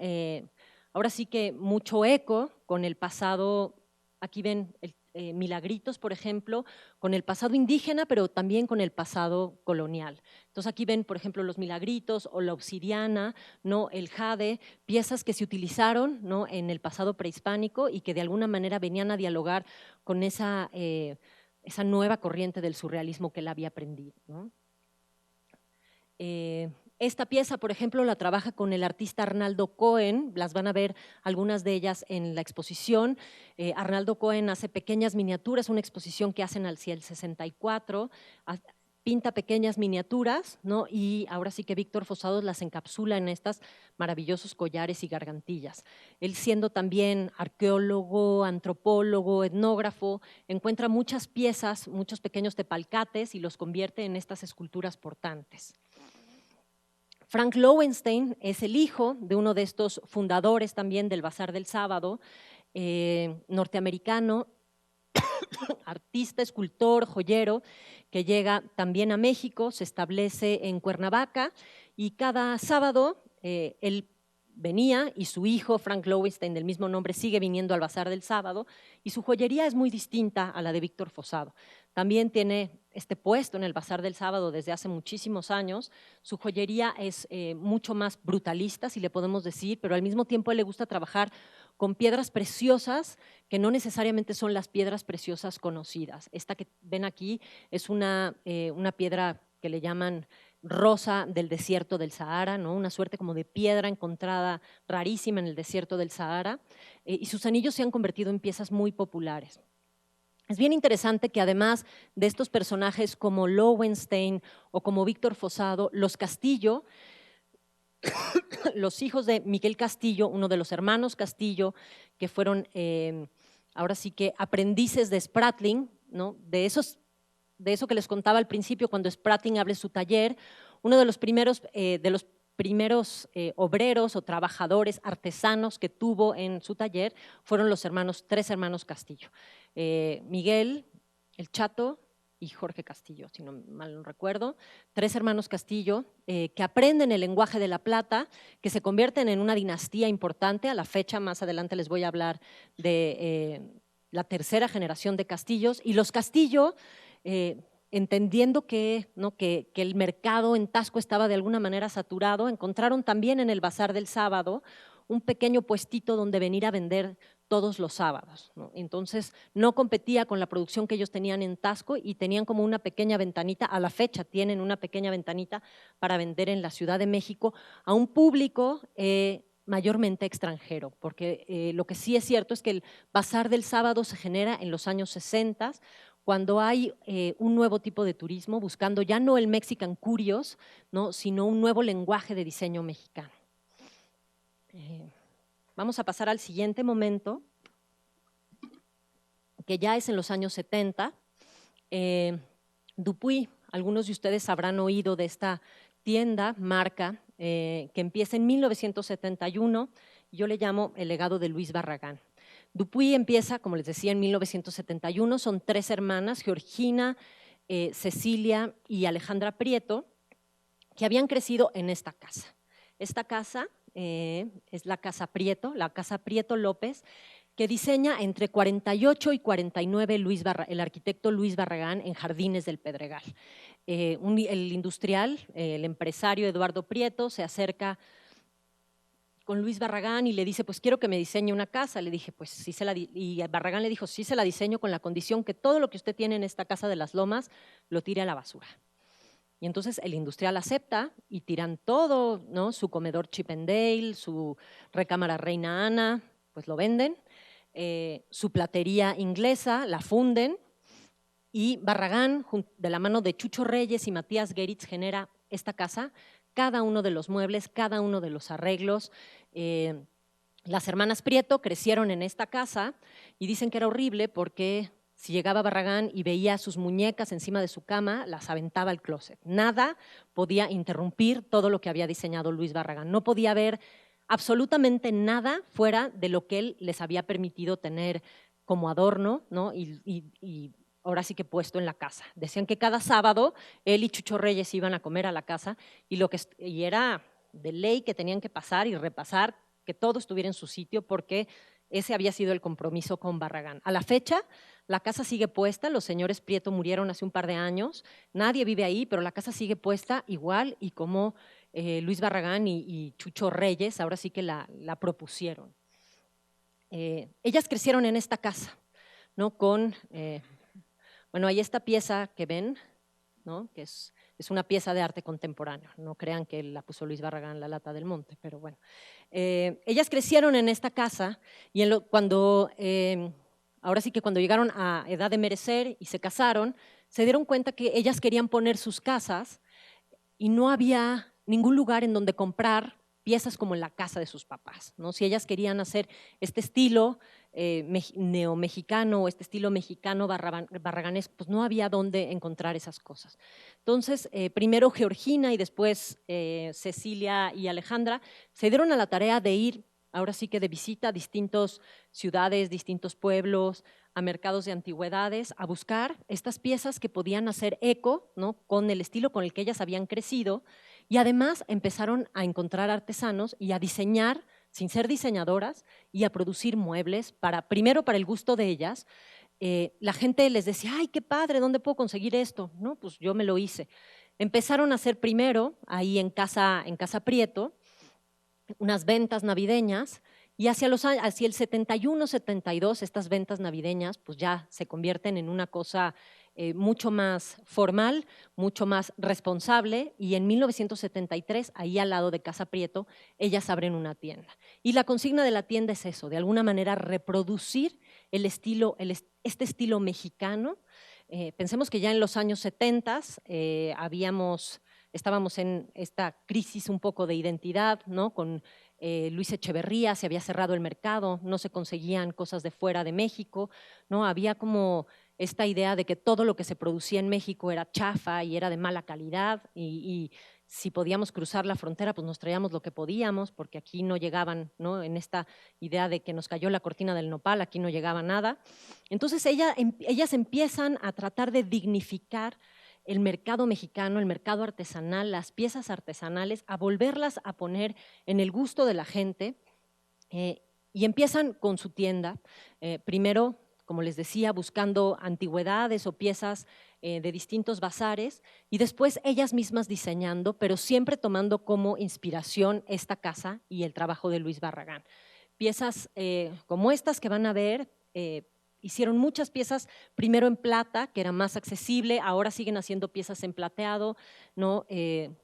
ahora sí que mucho eco con el pasado. Aquí ven milagritos, por ejemplo, con el pasado indígena, pero también con el pasado colonial. Entonces aquí ven, por ejemplo, los milagritos o la obsidiana, ¿no? El jade, piezas que se utilizaron, ¿no? En el pasado prehispánico, y que de alguna manera venían a dialogar con esa nueva corriente del surrealismo que él había aprendido, ¿no? Esta pieza, por ejemplo, la trabaja con el artista Arnaldo Cohen, las van a ver algunas de ellas en la exposición. Arnaldo Cohen hace pequeñas miniaturas, una exposición que hacen hacia el 64, pinta pequeñas miniaturas, ¿no? Y ahora sí que Víctor Fossado las encapsula en estos maravillosos collares y gargantillas. Él, siendo también arqueólogo, antropólogo, etnógrafo, encuentra muchas piezas, muchos pequeños tepalcates, y los convierte en estas esculturas portantes. Frank Lowenstein es el hijo de uno de estos fundadores también del Bazar del Sábado, norteamericano, artista, escultor, joyero, que llega también a México, se establece en Cuernavaca, y cada sábado él venía, y su hijo, Frank Lowenstein, del mismo nombre, sigue viniendo al Bazar del Sábado, y su joyería es muy distinta a la de Víctor Fossado. También tiene este puesto en el Bazar del Sábado desde hace muchísimos años. Su joyería es mucho más brutalista, si le podemos decir, pero al mismo tiempo a él le gusta trabajar con piedras preciosas que no necesariamente son las piedras preciosas conocidas. Esta que ven aquí es una piedra que le llaman rosa del desierto del Sahara, ¿no? Una suerte como de piedra encontrada rarísima en el desierto del Sahara, y sus anillos se han convertido en piezas muy populares. Es bien interesante que, además de estos personajes como Lowenstein o como Víctor Fossado, los Castillo, los hijos de Miguel Castillo, uno de los hermanos Castillo, que fueron ahora sí que aprendices de Spratling, ¿no? De eso que les contaba al principio, cuando Spratling abre su taller, uno de los primeros obreros o trabajadores artesanos que tuvo en su taller fueron los 3 hermanos Castillo. Miguel, el Chato, y Jorge Castillo, si no mal no recuerdo, 3 hermanos Castillo, que aprenden el lenguaje de la plata, que se convierten en una dinastía importante. A la fecha, más adelante les voy a hablar de la tercera generación de Castillos, y los Castillo, entendiendo ¿no? que el mercado en Taxco estaba de alguna manera saturado, encontraron también en el Bazar del Sábado un pequeño puestito donde venir a vender todos los sábados, ¿no? Entonces no competía con la producción que ellos tenían en Taxco y tenían como una pequeña ventanita, a la fecha tienen una pequeña ventanita para vender en la Ciudad de México a un público mayormente extranjero, porque lo que sí es cierto es que el Bazar del Sábado se genera en los años 60, cuando hay un nuevo tipo de turismo, buscando ya no el Mexican Curious, ¿no? Sino un nuevo lenguaje de diseño mexicano. Vamos a pasar al siguiente momento, que ya es en los años 70. Dupuy, algunos de ustedes habrán oído de esta tienda, marca, que empieza en 1971, yo le llamo el legado de Luis Barragán. Dupuy empieza, como les decía, en 1971, son 3 hermanas, Georgina, Cecilia y Alejandra Prieto, que habían crecido en esta casa. Esta casa es la Casa Prieto López, que diseña entre 48 y 49 el arquitecto Luis Barragán en Jardines del Pedregal. El industrial, el empresario Eduardo Prieto, se acerca con Luis Barragán y le dice, pues quiero que me diseñe una casa. Le dije, pues sí y Barragán le dijo, sí se la diseño, con la condición que todo lo que usted tiene en esta casa de las Lomas lo tire a la basura. Y entonces el industrial acepta y tiran todo, ¿no? Su comedor Chip 'n Dale, su recámara Reina Ana, pues lo venden. Su platería inglesa la funden, y Barragán, de la mano de Chucho Reyes y Matías Geritz, genera esta casa, cada uno de los muebles, cada uno de los arreglos. Las hermanas Prieto crecieron en esta casa y dicen que era horrible porque si llegaba Barragán y veía sus muñecas encima de su cama, las aventaba al closet. Nada podía interrumpir todo lo que había diseñado Luis Barragán. No podía haber absolutamente nada fuera de lo que él les había permitido tener como adorno, ¿no? Y ahora sí que puesto en la casa. Decían que cada sábado él y Chucho Reyes iban a comer a la casa y era de ley que tenían que pasar y repasar que todo estuviera en su sitio, porque ese había sido el compromiso con Barragán. A la fecha, la casa sigue puesta, los señores Prieto murieron hace un par de años, nadie vive ahí, pero la casa sigue puesta igual y como Luis Barragán y Chucho Reyes ahora sí que la propusieron. Ellas crecieron en esta casa, ¿no? Bueno, hay esta pieza que ven, ¿no? Que es una pieza de arte contemporáneo. No crean que la puso Luis Barragán, la Lata del Monte, pero bueno. Ellas crecieron en esta casa y ahora sí que cuando llegaron a edad de merecer y se casaron, se dieron cuenta que ellas querían poner sus casas y no había ningún lugar en donde comprar piezas como en la casa de sus papás, ¿no? Si ellas querían hacer este estilo neomexicano o este estilo mexicano barraganés, pues no había dónde encontrar esas cosas. Entonces, primero Georgina y después Cecilia y Alejandra se dieron a la tarea de ir, ahora sí que de visita a distintas ciudades, distintos pueblos, a mercados de antigüedades, a buscar estas piezas que podían hacer eco, ¿no? Con el estilo con el que ellas habían crecido, y además empezaron a encontrar artesanos y a diseñar, sin ser diseñadoras, y a producir muebles, primero para el gusto de ellas. La gente les decía, ay, qué padre, ¿dónde puedo conseguir esto? No, pues yo me lo hice. Empezaron a hacer primero, ahí en Casa Prieto, unas ventas navideñas, y hacia el 71, 72, estas ventas navideñas pues ya se convierten en una cosa mucho más formal, mucho más responsable, y en 1973, ahí al lado de Casa Prieto, ellas abren una tienda. Y la consigna de la tienda es eso, de alguna manera reproducir este estilo mexicano. Pensemos que ya en los años 70 estábamos en esta crisis un poco de identidad, ¿no? Con Luis Echeverría, se había cerrado el mercado, no se conseguían cosas de fuera de México, ¿no? Había como esta idea de que todo lo que se producía en México era chafa y era de mala calidad, y si podíamos cruzar la frontera, pues nos traíamos lo que podíamos, porque aquí no llegaban, ¿no? En esta idea de que nos cayó la cortina del nopal, aquí no llegaba nada. Entonces ellas empiezan a tratar de dignificar el mercado mexicano, el mercado artesanal, las piezas artesanales, a volverlas a poner en el gusto de la gente, y empiezan con su tienda, primero, como les decía, buscando antigüedades o piezas de distintos bazares, y después ellas mismas diseñando, pero siempre tomando como inspiración esta casa y el trabajo de Luis Barragán. Piezas como estas que van a ver, hicieron muchas piezas, primero en plata, que era más accesible, ahora siguen haciendo piezas en plateado, ¿no?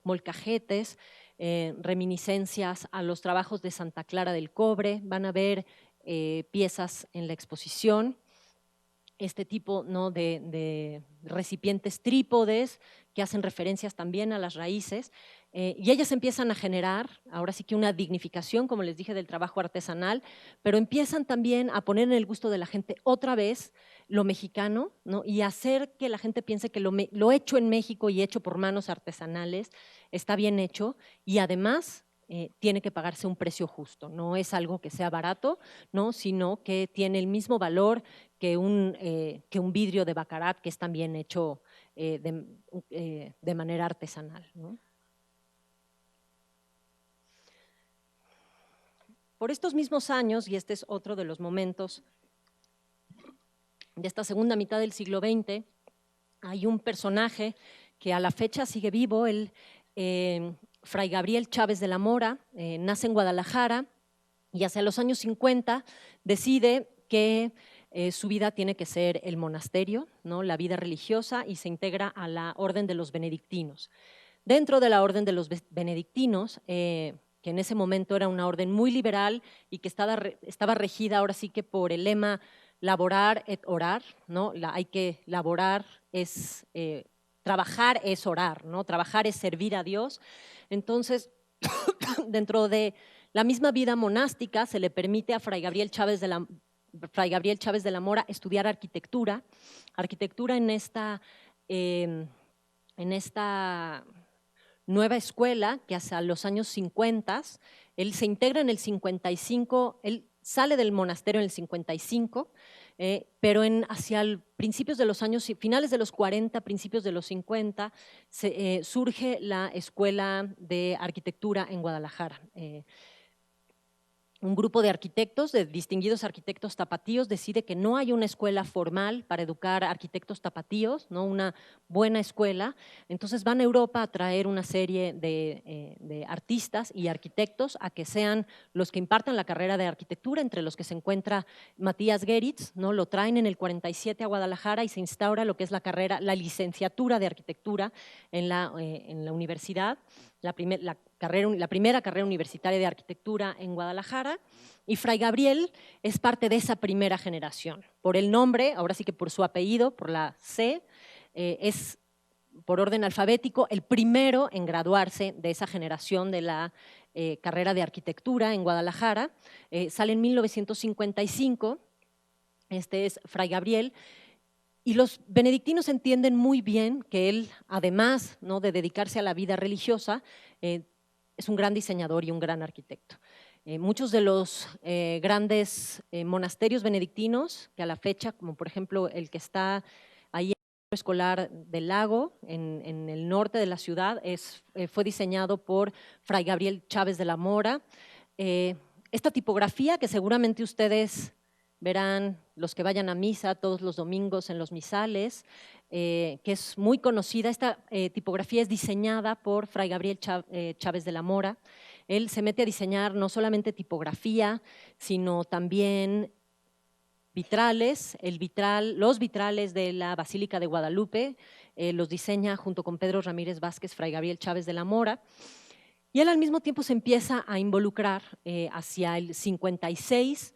Molcajetes, reminiscencias a los trabajos de Santa Clara del Cobre, van a ver piezas en la exposición, este tipo, ¿no? de recipientes trípodes que hacen referencias también a las raíces, y ellas empiezan a generar, ahora sí que una dignificación, como les dije, del trabajo artesanal, pero empiezan también a poner en el gusto de la gente otra vez lo mexicano, ¿no? Y hacer que la gente piense que lo hecho en México y hecho por manos artesanales está bien hecho, y además tiene que pagarse un precio justo, no es algo que sea barato, ¿no? Sino que tiene el mismo valor que un vidrio de baccarat que es también hecho de manera artesanal, ¿no? Por estos mismos años, y este es otro de los momentos de esta segunda mitad del siglo XX, hay un personaje que a la fecha sigue vivo, Fray Gabriel Chávez de la Mora, nace en Guadalajara y hacia los años 50 decide que su vida tiene que ser el monasterio, ¿no? La vida religiosa, y se integra a la Orden de los Benedictinos. Dentro de la Orden de los Benedictinos, que en ese momento era una orden muy liberal y que estaba regida ahora sí que por el lema laborar et orar, ¿no? Hay que laborar, es trabajar es orar, ¿no? Trabajar es servir a Dios. Entonces, dentro de la misma vida monástica se le permite a Fray Gabriel Chávez de la Mora estudiar arquitectura en esta nueva escuela que hacia los años 50, él se integra en el 55, él sale del monasterio en el 55, pero hacia principios de los años, finales de los 40, principios de los 50, surge la Escuela de Arquitectura en Guadalajara. Un grupo de arquitectos, de distinguidos arquitectos tapatíos, decide que no hay una escuela formal para educar arquitectos tapatíos, ¿no? Una buena escuela. Entonces van a Europa a traer una serie de artistas y arquitectos a que sean los que impartan la carrera de arquitectura, entre los que se encuentra Matías Geritz, ¿no? Lo traen en el 47 a Guadalajara y se instaura lo que es la licenciatura de arquitectura en la universidad, la primera carrera universitaria de arquitectura en Guadalajara, y Fray Gabriel es parte de esa primera generación. Por el nombre, ahora sí que por su apellido, por la C, es por orden alfabético el primero en graduarse de esa generación de la carrera de arquitectura en Guadalajara. Sale en 1955, este es Fray Gabriel. Y los benedictinos entienden muy bien que él, además, ¿no?, de dedicarse a la vida religiosa, es un gran diseñador y un gran arquitecto. Muchos de los grandes monasterios benedictinos, que a la fecha, como por ejemplo el que está ahí en el Centro Escolar del Lago, en el norte de la ciudad, fue diseñado por Fray Gabriel Chávez de la Mora. Esta tipografía que seguramente ustedes verán, los que vayan a misa todos los domingos en los misales, que es muy conocida. Esta tipografía es diseñada por Fray Gabriel Chávez de la Mora. Él se mete a diseñar no solamente tipografía, sino también vitrales. Los vitrales de la Basílica de Guadalupe los diseña junto con Pedro Ramírez Vázquez, Fray Gabriel Chávez de la Mora. Y él al mismo tiempo se empieza a involucrar hacia el 56.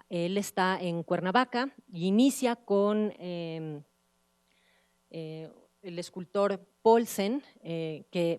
Él está en Cuernavaca y inicia con el escultor Paulsen,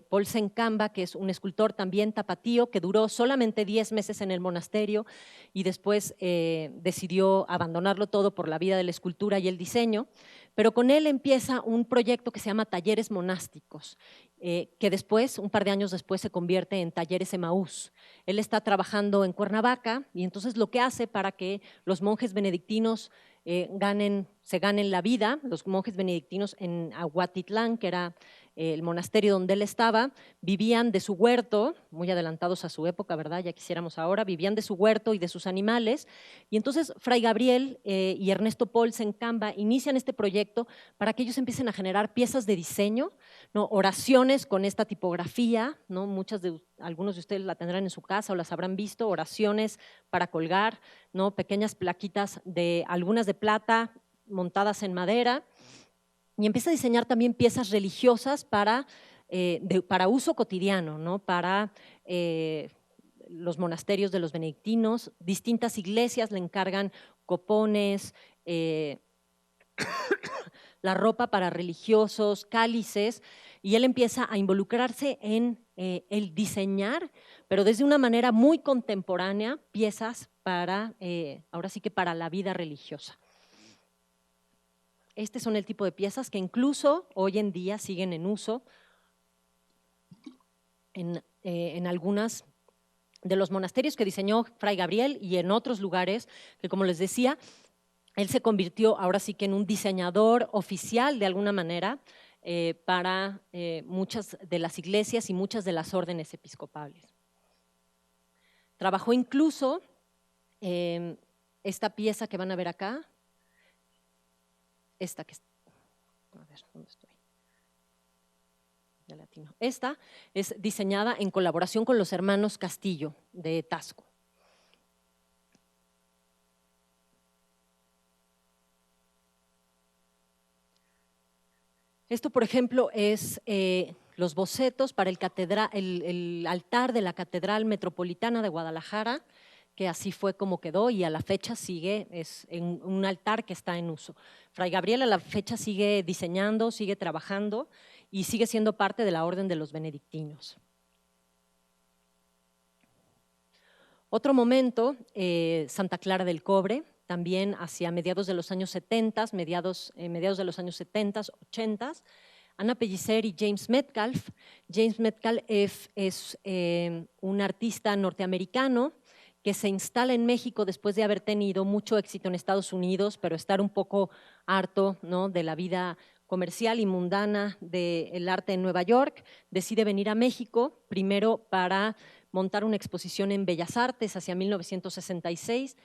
Paulsen Kamba, que es un escultor también tapatío, que duró solamente 10 meses en el monasterio y después decidió abandonarlo todo por la vida de la escultura y el diseño, pero con él empieza un proyecto que se llama Talleres Monásticos, que después, un par de años después, se convierte en Talleres Emaús. Él está trabajando en Cuernavaca y entonces lo que hace para que los monjes benedictinos se ganen la vida. Los monjes benedictinos en Aguatitlán, que era el monasterio donde él estaba, vivían de su huerto, muy adelantados a su época, ¿verdad? Ya quisiéramos ahora, vivían de su huerto y de sus animales. Y entonces Fray Gabriel y Ernesto Paulsen Kamba inician este proyecto para que ellos empiecen a generar piezas de diseño, ¿no? Oraciones con esta tipografía, ¿no? Algunos de ustedes la tendrán en su casa o las habrán visto, oraciones para colgar, ¿no? Pequeñas plaquitas, algunas de plata montadas en madera, y empieza a diseñar también piezas religiosas para uso cotidiano, ¿no? Para los monasterios de los benedictinos. Distintas iglesias le encargan copones, la ropa para religiosos, cálices, y él empieza a involucrarse en el diseñar, pero desde una manera muy contemporánea, piezas para, ahora sí que para la vida religiosa. Este son el tipo de piezas que incluso hoy en día siguen en uso en algunas de los monasterios que diseñó Fray Gabriel y en otros lugares que, como les decía, él se convirtió ahora sí que en un diseñador oficial de alguna manera para muchas de las iglesias y muchas de las órdenes episcopales. Trabajó incluso esta pieza que van a ver acá, esta que a ver, ¿dónde estoy? Ya latino. Esta es diseñada en colaboración con los hermanos Castillo de Taxco. Esto, por ejemplo, es los bocetos para el altar de la Catedral Metropolitana de Guadalajara, que así fue como quedó y a la fecha sigue, es un altar que está en uso. Fray Gabriel a la fecha sigue diseñando, sigue trabajando y sigue siendo parte de la Orden de los Benedictinos. Otro momento, Santa Clara del Cobre, también hacia mediados de los años 70, mediados de los años 70, 80, Anna Pellicer y James Metcalf. James Metcalf es un artista norteamericano que se instala en México después de haber tenido mucho éxito en Estados Unidos, pero estar un poco harto, ¿no?, de la vida comercial y mundana del arte en Nueva York. Decide venir a México, primero para montar una exposición en Bellas Artes hacia 1966,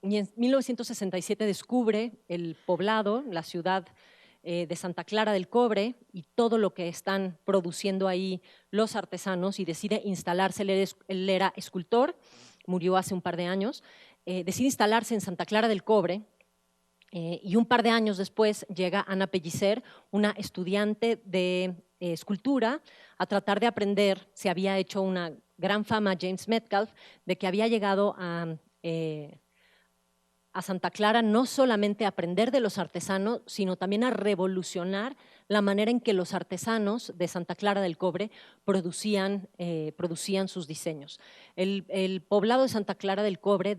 y en 1967 descubre el poblado, la ciudad de Santa Clara del Cobre y todo lo que están produciendo ahí los artesanos, y decide instalarse. Él era escultor, murió hace un par de años, decide instalarse en Santa Clara del Cobre, y un par de años después llega Anna Pellicer, una estudiante de escultura, a tratar de aprender. Se había hecho una gran fama James Metcalf de que había llegado a Santa Clara no solamente a aprender de los artesanos, sino también a revolucionar la manera en que los artesanos de Santa Clara del Cobre producían sus diseños. El poblado de Santa Clara del Cobre,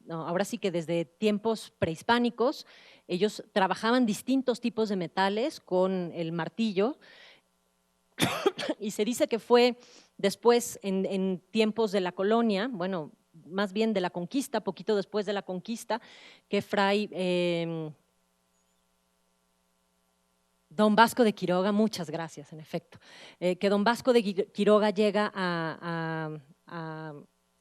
ahora sí que desde tiempos prehispánicos, ellos trabajaban distintos tipos de metales con el martillo, y se dice que fue después, en tiempos de la colonia, bueno, más bien de la conquista, poquito después de la conquista, que Fray Don Vasco de Quiroga, muchas gracias, en efecto, que Don Vasco de Quiroga llega a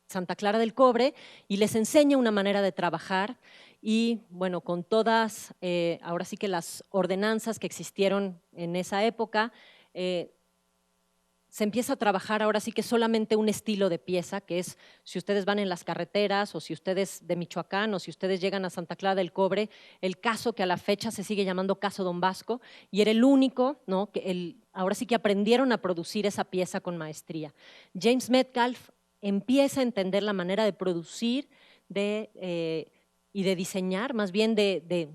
Santa Clara del Cobre y les enseña una manera de trabajar, y bueno, con todas, ahora sí que las ordenanzas que existieron en esa época, se empieza a trabajar ahora sí que solamente un estilo de pieza, que es, si ustedes van en las carreteras, o si ustedes de Michoacán, o si ustedes llegan a Santa Clara del Cobre, el caso que a la fecha se sigue llamando Caso Don Vasco, y era el único, ¿no?, ahora sí que aprendieron a producir esa pieza con maestría. James Metcalf empieza a entender la manera de producir, y de diseñar, más bien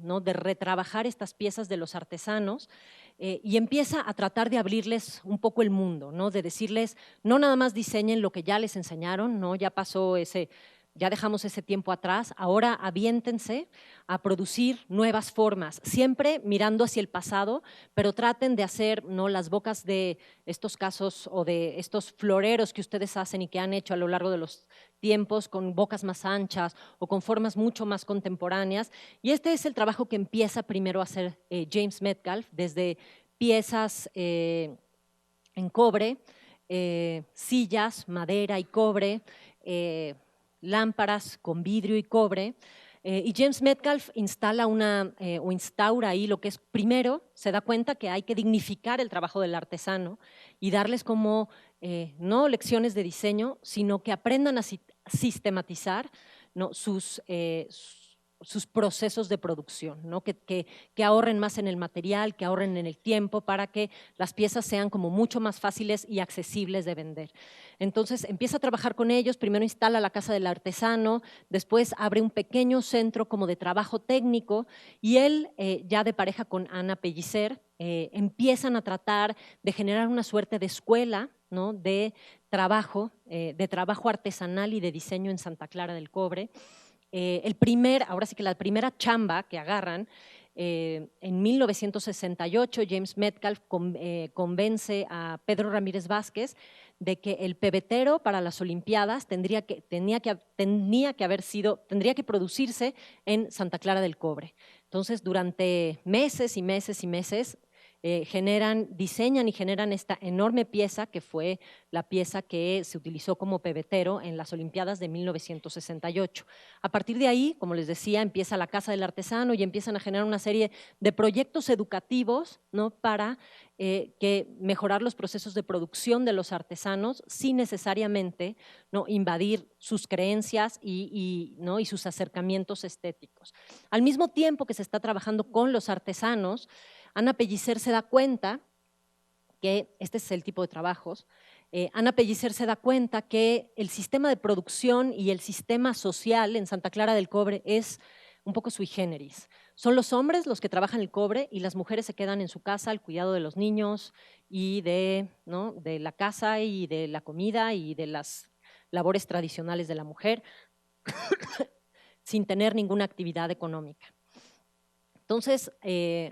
¿no? de retrabajar estas piezas de los artesanos, y empieza a tratar de abrirles un poco el mundo, ¿no? De decirles, no nada más diseñen lo que ya les enseñaron, ¿no? Ya dejamos ese tiempo atrás, ahora aviéntense a producir nuevas formas, siempre mirando hacia el pasado, pero traten de hacer, ¿no? Las bocas de estos casos o de estos floreros que ustedes hacen y que han hecho a lo largo de los tiempos con bocas más anchas o con formas mucho más contemporáneas. Y este es el trabajo que empieza primero a hacer James Metcalfe, desde piezas en cobre, sillas, madera y cobre, lámparas con vidrio y cobre. Y James Metcalfe instala o instaura ahí lo que es, primero, se da cuenta que hay que dignificar el trabajo del artesano y darles como, no lecciones de diseño, sino que aprendan a sistematizar, ¿no? sus procesos de producción, ¿no? que ahorren más en el material, que ahorren en el tiempo, para que las piezas sean como mucho más fáciles y accesibles de vender. Entonces empieza a trabajar con ellos, primero instala la Casa del Artesano, después abre un pequeño centro como de trabajo técnico, y él, ya de pareja con Ana Pellicer, empiezan a tratar de generar una suerte de escuela, ¿no? de trabajo artesanal y de diseño en Santa Clara del Cobre. Ahora sí que la primera chamba que agarran, en 1968, James Metcalfe convence a Pedro Ramírez Vázquez de que el pebetero para las Olimpiadas tendría que producirse en Santa Clara del Cobre. Entonces, durante meses y meses y meses, diseñan y generan esta enorme pieza, que fue la pieza que se utilizó como pebetero en las Olimpiadas de 1968. A partir de ahí, como les decía, empieza la Casa del Artesano y empiezan a generar una serie de proyectos educativos, ¿no? para mejorar los procesos de producción de los artesanos sin necesariamente, ¿no? invadir sus creencias ¿no? y sus acercamientos estéticos. Al mismo tiempo que se está trabajando con los artesanos, Ana Pellicer se da cuenta que este es el tipo de trabajos. Ana Pellicer se da cuenta que el sistema de producción y el sistema social en Santa Clara del Cobre es un poco sui generis. Son los hombres los que trabajan el cobre y las mujeres se quedan en su casa al cuidado de los niños y ¿no? de la casa y de la comida y de las labores tradicionales de la mujer, sin tener ninguna actividad económica. Entonces,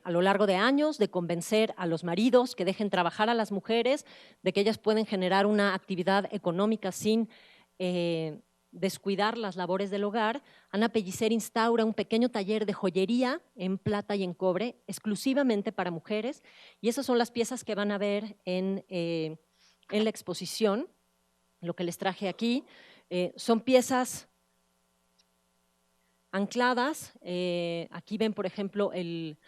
a lo largo de años, de convencer a los maridos que dejen trabajar a las mujeres, de que ellas pueden generar una actividad económica sin descuidar las labores del hogar, Ana Pellicer instaura un pequeño taller de joyería en plata y en cobre, exclusivamente para mujeres, y esas son las piezas que van a ver en la exposición. Lo que les traje aquí son piezas ancladas, aquí ven, por ejemplo, el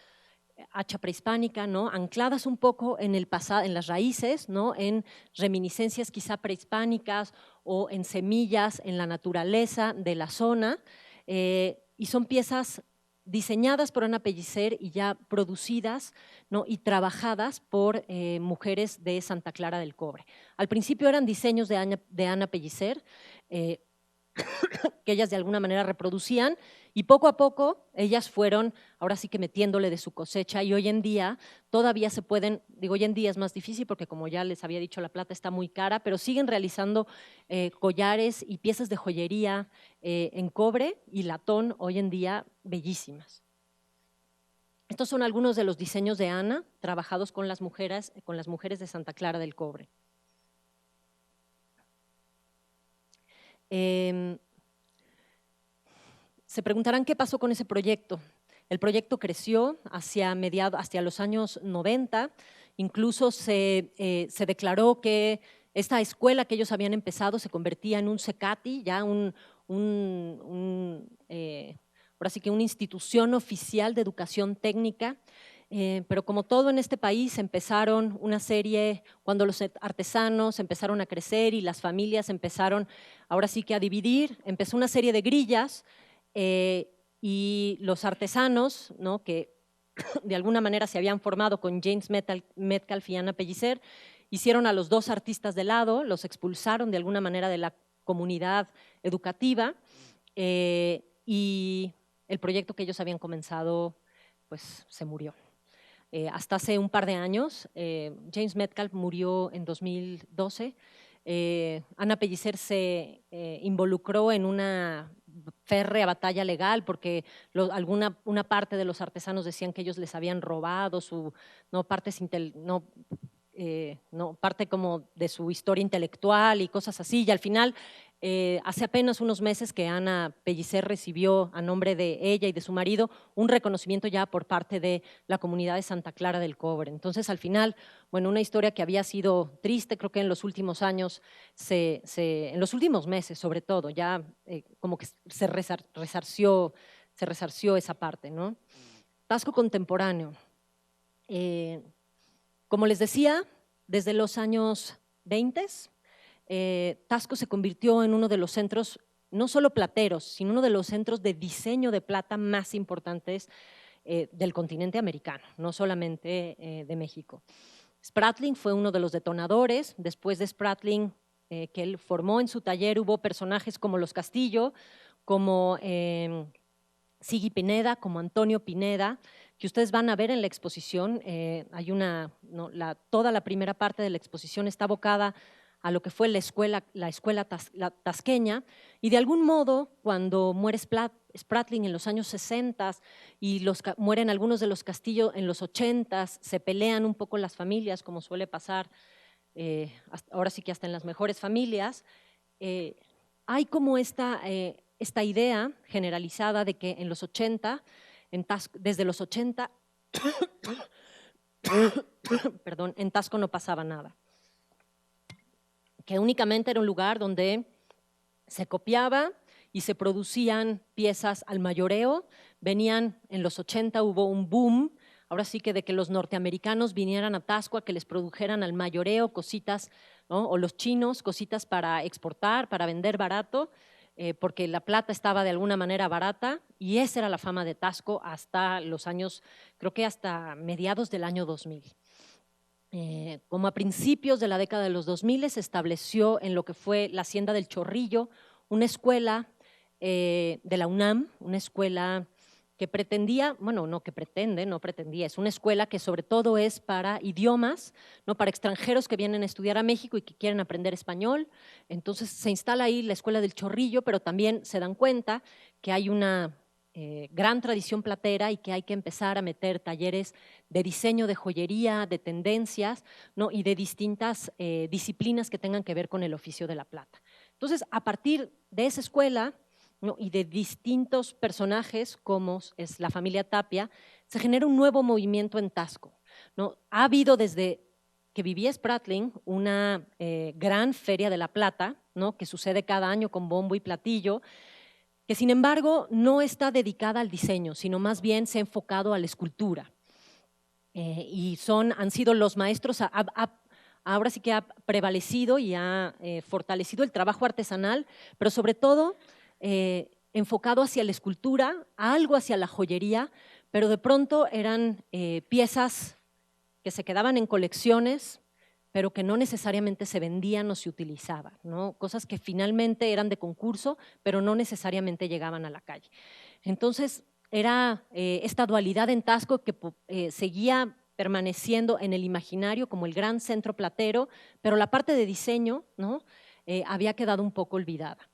hacha prehispánica, ¿no? Ancladas un poco en el pasado, en las raíces, ¿no? En reminiscencias quizá prehispánicas o en semillas en la naturaleza de la zona, y son piezas diseñadas por Ana Pellicer y ya producidas, ¿no? y trabajadas por mujeres de Santa Clara del Cobre. Al principio eran diseños de Ana Pellicer, que ellas de alguna manera reproducían, y poco a poco ellas fueron ahora sí que metiéndole de su cosecha, y hoy en día todavía se pueden, digo hoy en día es más difícil porque como ya les había dicho la plata está muy cara, pero siguen realizando collares y piezas de joyería en cobre y latón hoy en día bellísimas. Estos son algunos de los diseños de Ana trabajados con las mujeres de Santa Clara del Cobre. Se preguntarán qué pasó con ese proyecto. El proyecto creció hacia los años 90, incluso se declaró que esta escuela que ellos habían empezado se convertía en un CECATI, ya ahora sí que una institución oficial de educación técnica. Pero como todo en este país, empezaron una serie, cuando los artesanos empezaron a crecer y las familias empezaron ahora sí que a dividir, empezó una serie de grillas, y los artesanos, ¿no? que de alguna manera se habían formado con James Metcalfe y Ana Pellicer, hicieron a los dos artistas de lado, los expulsaron de alguna manera de la comunidad educativa, y el proyecto que ellos habían comenzado pues se murió. Hasta hace un par de años, James Metcalf murió en 2012. Ana Pellicer se involucró en una férrea batalla legal porque una parte de los artesanos decían que ellos les habían robado parte como de su historia intelectual y cosas así, y al final hace apenas unos meses que Ana Pellicer recibió a nombre de ella y de su marido un reconocimiento ya por parte de la comunidad de Santa Clara del Cobre. Entonces al final, bueno, una historia que había sido triste, creo que en los últimos años, en los últimos meses sobre todo, ya como que se resarció esa parte, ¿no? Tasco contemporáneo. Como les decía, desde los años 20, Tasco se convirtió en uno de los centros, no solo plateros, sino uno de los centros de diseño de plata más importantes del continente americano, no solamente de México. Spratling fue uno de los detonadores. Después de Spratling, que él formó en su taller, hubo personajes como Los Castillo, como Sigi Pineda, como Antonio Pineda, que ustedes van a ver en la exposición. Hay toda la primera parte de la exposición está abocada a lo que fue la escuela tasqueña, y de algún modo, cuando muere Spratling en los años 60 y mueren algunos de los Castillo en los 80, se pelean un poco las familias, como suele pasar, ahora sí que hasta en las mejores familias, hay como esta idea generalizada de que en los 80, desde los 80, perdón, en Tasco no pasaba nada, que únicamente era un lugar donde se copiaba y se producían piezas al mayoreo. En los 80 hubo un boom, ahora sí que de que los norteamericanos vinieran a Tasco a que les produjeran al mayoreo cositas, ¿no? O los chinos, cositas para exportar, para vender barato, porque la plata estaba de alguna manera barata, y esa era la fama de Tasco hasta los años, creo que hasta mediados del año 2000. Como a principios de la década de los 2000 se estableció en lo que fue la Hacienda del Chorrillo, una escuela de la UNAM, una escuela que pretendía, bueno, no pretendía, es una escuela que sobre todo es para idiomas, ¿no? Para extranjeros que vienen a estudiar a México y que quieren aprender español. Entonces se instala ahí la Escuela del Chorrillo, pero también se dan cuenta que hay una gran tradición platera y que hay que empezar a meter talleres de diseño, de joyería, de tendencias, ¿no? Y de distintas disciplinas que tengan que ver con el oficio de la plata. Entonces, a partir de esa escuela, ¿no? Y de distintos personajes, como es la familia Tapia, se genera un nuevo movimiento en Tasco, ¿no? Ha habido desde que vivía Spratling una gran feria de la plata, ¿no? Que sucede cada año con bombo y platillo, que sin embargo no está dedicada al diseño, sino más bien se ha enfocado a la escultura. Y han sido los maestros, ahora sí que ha prevalecido y ha fortalecido el trabajo artesanal, pero sobre todo enfocado hacia la escultura, algo hacia la joyería, pero de pronto eran piezas que se quedaban en colecciones, pero que no necesariamente se vendían o se utilizaban, ¿no? Cosas que finalmente eran de concurso, pero no necesariamente llegaban a la calle. Entonces, era esta dualidad en Tasco que seguía permaneciendo en el imaginario como el gran centro platero, pero la parte de diseño, ¿no? Había quedado un poco olvidada.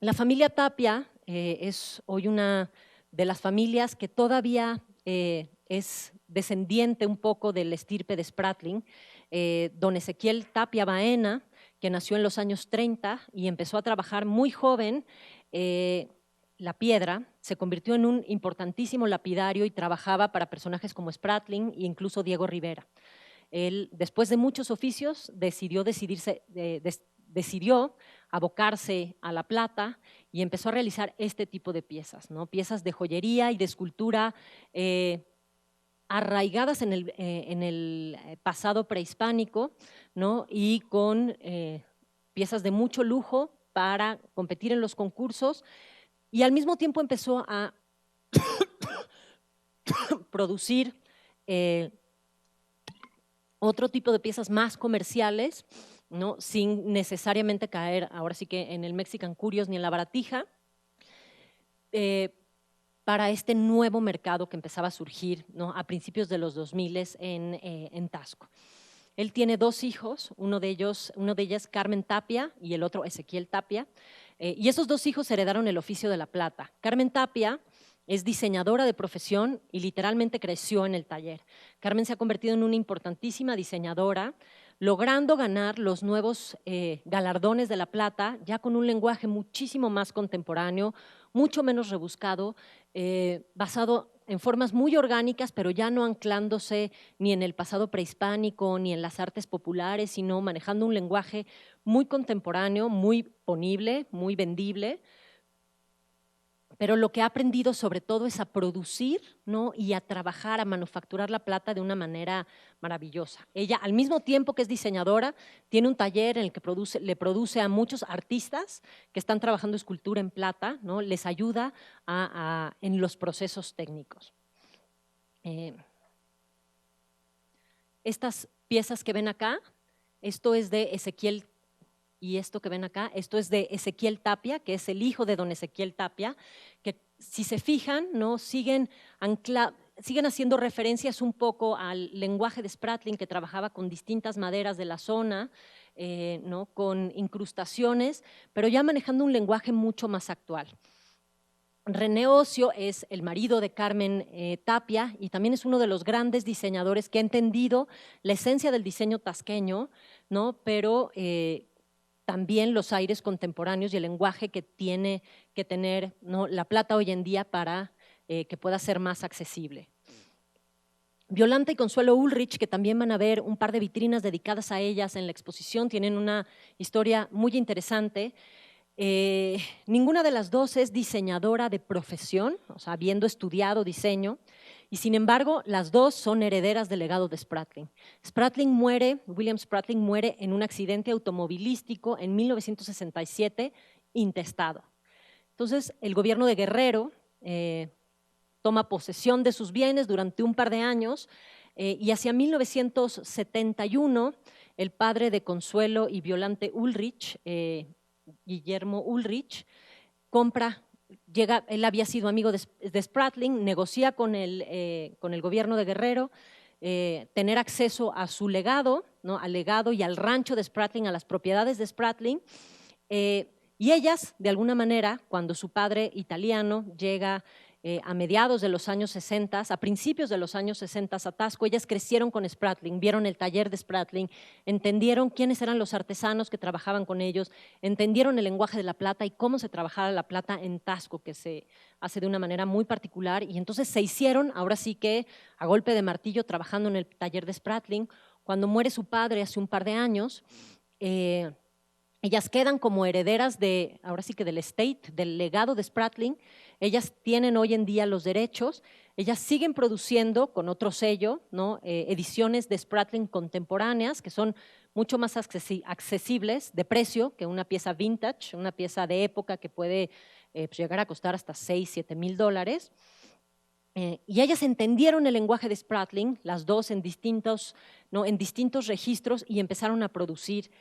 La familia Tapia es hoy una de las familias que todavía es descendiente un poco del estirpe de Spratling. Don Ezequiel Tapia Baena, que nació en los años 30 y empezó a trabajar muy joven la piedra, se convirtió en un importantísimo lapidario y trabajaba para personajes como Spratling e incluso Diego Rivera. Él, después de muchos oficios, decidió abocarse a la plata y empezó a realizar este tipo de piezas, ¿no? Piezas de joyería y de escultura arraigadas en el pasado prehispánico, ¿no? Y con piezas de mucho lujo para competir en los concursos, y al mismo tiempo empezó a producir otro tipo de piezas más comerciales, ¿no? Sin necesariamente caer ahora sí que en el Mexican Curios ni en la baratija. para este nuevo mercado que empezaba a surgir, ¿no?, a principios de los 2000 en Taxco. Él tiene 2 hijos, uno de ellas Carmen Tapia y el otro Ezequiel Tapia, y esos 2 hijos heredaron el oficio de la plata. Carmen Tapia es diseñadora de profesión y literalmente creció en el taller. Carmen se ha convertido en una importantísima diseñadora, logrando ganar los nuevos galardones de la plata, ya con un lenguaje muchísimo más contemporáneo, mucho menos rebuscado, basado en formas muy orgánicas, pero ya no anclándose ni en el pasado prehispánico ni en las artes populares, sino manejando un lenguaje muy contemporáneo, muy ponible, muy vendible. Pero lo que ha aprendido sobre todo es a producir, ¿no?, y a trabajar, a manufacturar la plata de una manera maravillosa. Ella, al mismo tiempo que es diseñadora, tiene un taller en el que le produce a muchos artistas que están trabajando escultura en plata, ¿no?, les ayuda en los procesos técnicos. Estas piezas que ven acá, esto es de Ezequiel. Y esto que ven acá, esto es de Ezequiel Tapia, que es el hijo de don Ezequiel Tapia, que si se fijan, ¿no?, siguen haciendo referencias un poco al lenguaje de Spratling, que trabajaba con distintas maderas de la zona, ¿no?, con incrustaciones, pero ya manejando un lenguaje mucho más actual. René Ocio es el marido de Carmen Tapia y también es uno de los grandes diseñadores que ha entendido la esencia del diseño tasqueño, ¿no?, pero también los aires contemporáneos y el lenguaje que tiene que tener, ¿no?, la plata hoy en día para que pueda ser más accesible. Violante y Consuelo Ulrich, que también van a ver un par de vitrinas dedicadas a ellas en la exposición, tienen una historia muy interesante. Ninguna de las dos es diseñadora de profesión, o sea, habiendo estudiado diseño, y sin embargo, las dos son herederas del legado de Spratling. William Spratling muere en un accidente automovilístico en 1967, intestado. Entonces, el gobierno de Guerrero toma posesión de sus bienes durante un par de años y hacia 1971, el padre de Consuelo y Violante Ulrich, Guillermo Ulrich, él había sido amigo de Spratling, negocia con el gobierno de Guerrero, tener acceso a su legado, ¿no?, al legado y al rancho de Spratling, a las propiedades de Spratling, y ellas, de alguna manera, cuando su padre italiano llega a mediados de los años 60, a principios de los años 60 a Taxco, ellas crecieron con Spratling, vieron el taller de Spratling, entendieron quiénes eran los artesanos que trabajaban con ellos, entendieron el lenguaje de la plata y cómo se trabajaba la plata en Taxco, que se hace de una manera muy particular, y entonces se hicieron, ahora sí que a golpe de martillo, trabajando en el taller de Spratling. Cuando muere su padre hace un par de años, ellas quedan como herederas ahora sí que del estate, del legado de Spratling. Ellas tienen hoy en día los derechos, ellas siguen produciendo con otro sello, ¿no?, ediciones de Spratling contemporáneas que son mucho más accesibles de precio que una pieza vintage, una pieza de época que puede pues llegar a costar hasta $6,000–7,000. Y ellas entendieron el lenguaje de Spratling, las dos en distintos registros, y empezaron a producir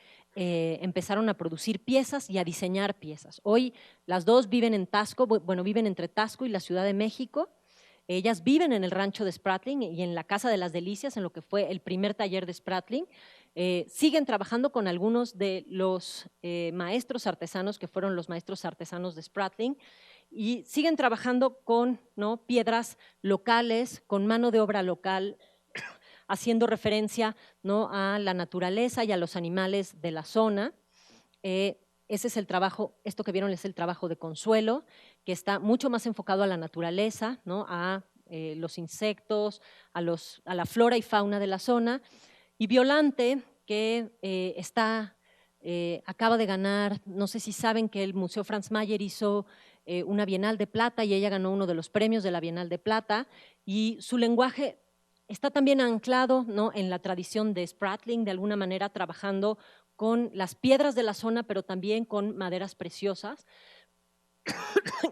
piezas y a diseñar piezas. Hoy las dos viven en Taxco, viven entre Taxco y la Ciudad de México. Ellas viven en el rancho de Spratling y en la Casa de las Delicias, en lo que fue el primer taller de Spratling. Siguen trabajando con algunos de los maestros artesanos que fueron los maestros artesanos de Spratling, y siguen trabajando con, ¿no?, piedras locales, con mano de obra local, haciendo referencia, ¿no?, a la naturaleza y a los animales de la zona. Ese es el trabajo, esto que vieron es el trabajo de Consuelo, que está mucho más enfocado a la naturaleza, ¿no?, a los insectos, a la flora y fauna de la zona. Y Violante, que acaba de ganar, no sé si saben que el Museo Franz Mayer hizo una Bienal de Plata y ella ganó uno de los premios de la Bienal de Plata, y su lenguaje está también anclado, ¿no?, en la tradición de Spratling, de alguna manera trabajando con las piedras de la zona, pero también con maderas preciosas,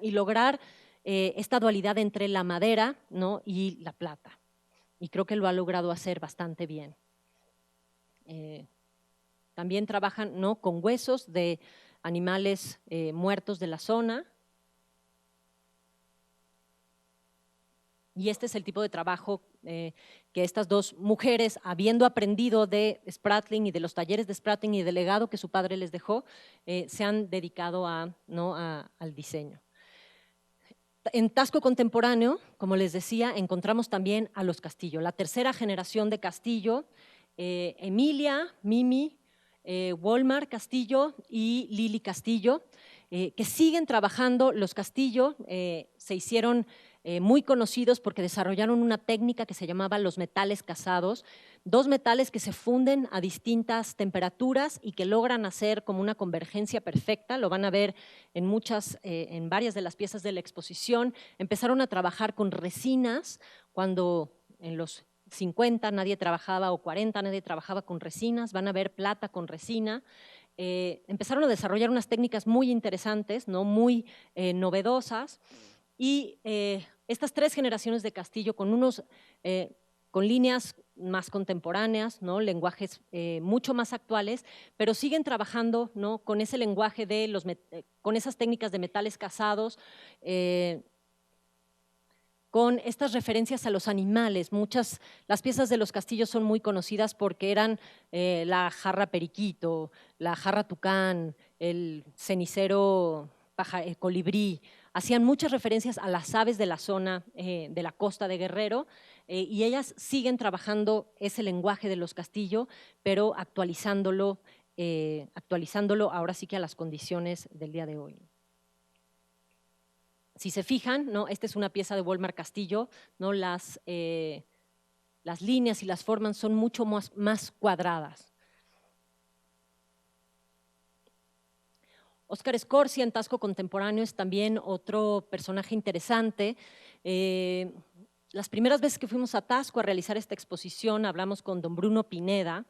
y lograr esta dualidad entre la madera, ¿no?, y la plata. Y creo que lo ha logrado hacer bastante bien. También trabajan, ¿no?, con huesos de animales muertos de la zona. Y este es el tipo de trabajo que estas dos mujeres, habiendo aprendido de Spratling y de los talleres de Spratling y del legado que su padre les dejó, se han dedicado al diseño. En Taxco contemporáneo, como les decía, encontramos también a los Castillo, la tercera generación de Castillo, Emilia, Mimi, Walmart Castillo y Lili Castillo, que siguen trabajando. Los Castillo se hicieron muy conocidos porque desarrollaron una técnica que se llamaba los metales casados, dos metales que se funden a distintas temperaturas y que logran hacer como una convergencia perfecta. Lo van a ver en varias de las piezas de la exposición. Empezaron a trabajar con resinas cuando en los 50 nadie trabajaba, o 40 nadie trabajaba con resinas. Van a ver plata con resina. Empezaron a desarrollar unas técnicas muy interesantes, ¿no? Muy novedosas, y estas tres generaciones de Castillo con líneas más contemporáneas, ¿no? Lenguajes mucho más actuales, pero siguen trabajando, ¿no? Con ese lenguaje con esas técnicas de metales casados, con estas referencias a los animales. Las piezas de los Castillos son muy conocidas porque eran la jarra periquito, la jarra tucán, el cenicero colibrí. Hacían muchas referencias a las aves de la zona de la costa de Guerrero, y ellas siguen trabajando ese lenguaje de los Castillo, pero actualizándolo ahora sí que a las condiciones del día de hoy. Si se fijan, ¿no? Esta es una pieza de Walmart Castillo, ¿no? Las líneas y las formas son mucho más cuadradas. Óscar Escorcia, en Taxco contemporáneo, es también otro personaje interesante. Las primeras veces que fuimos a Taxco a realizar esta exposición, hablamos con don Bruno Pineda,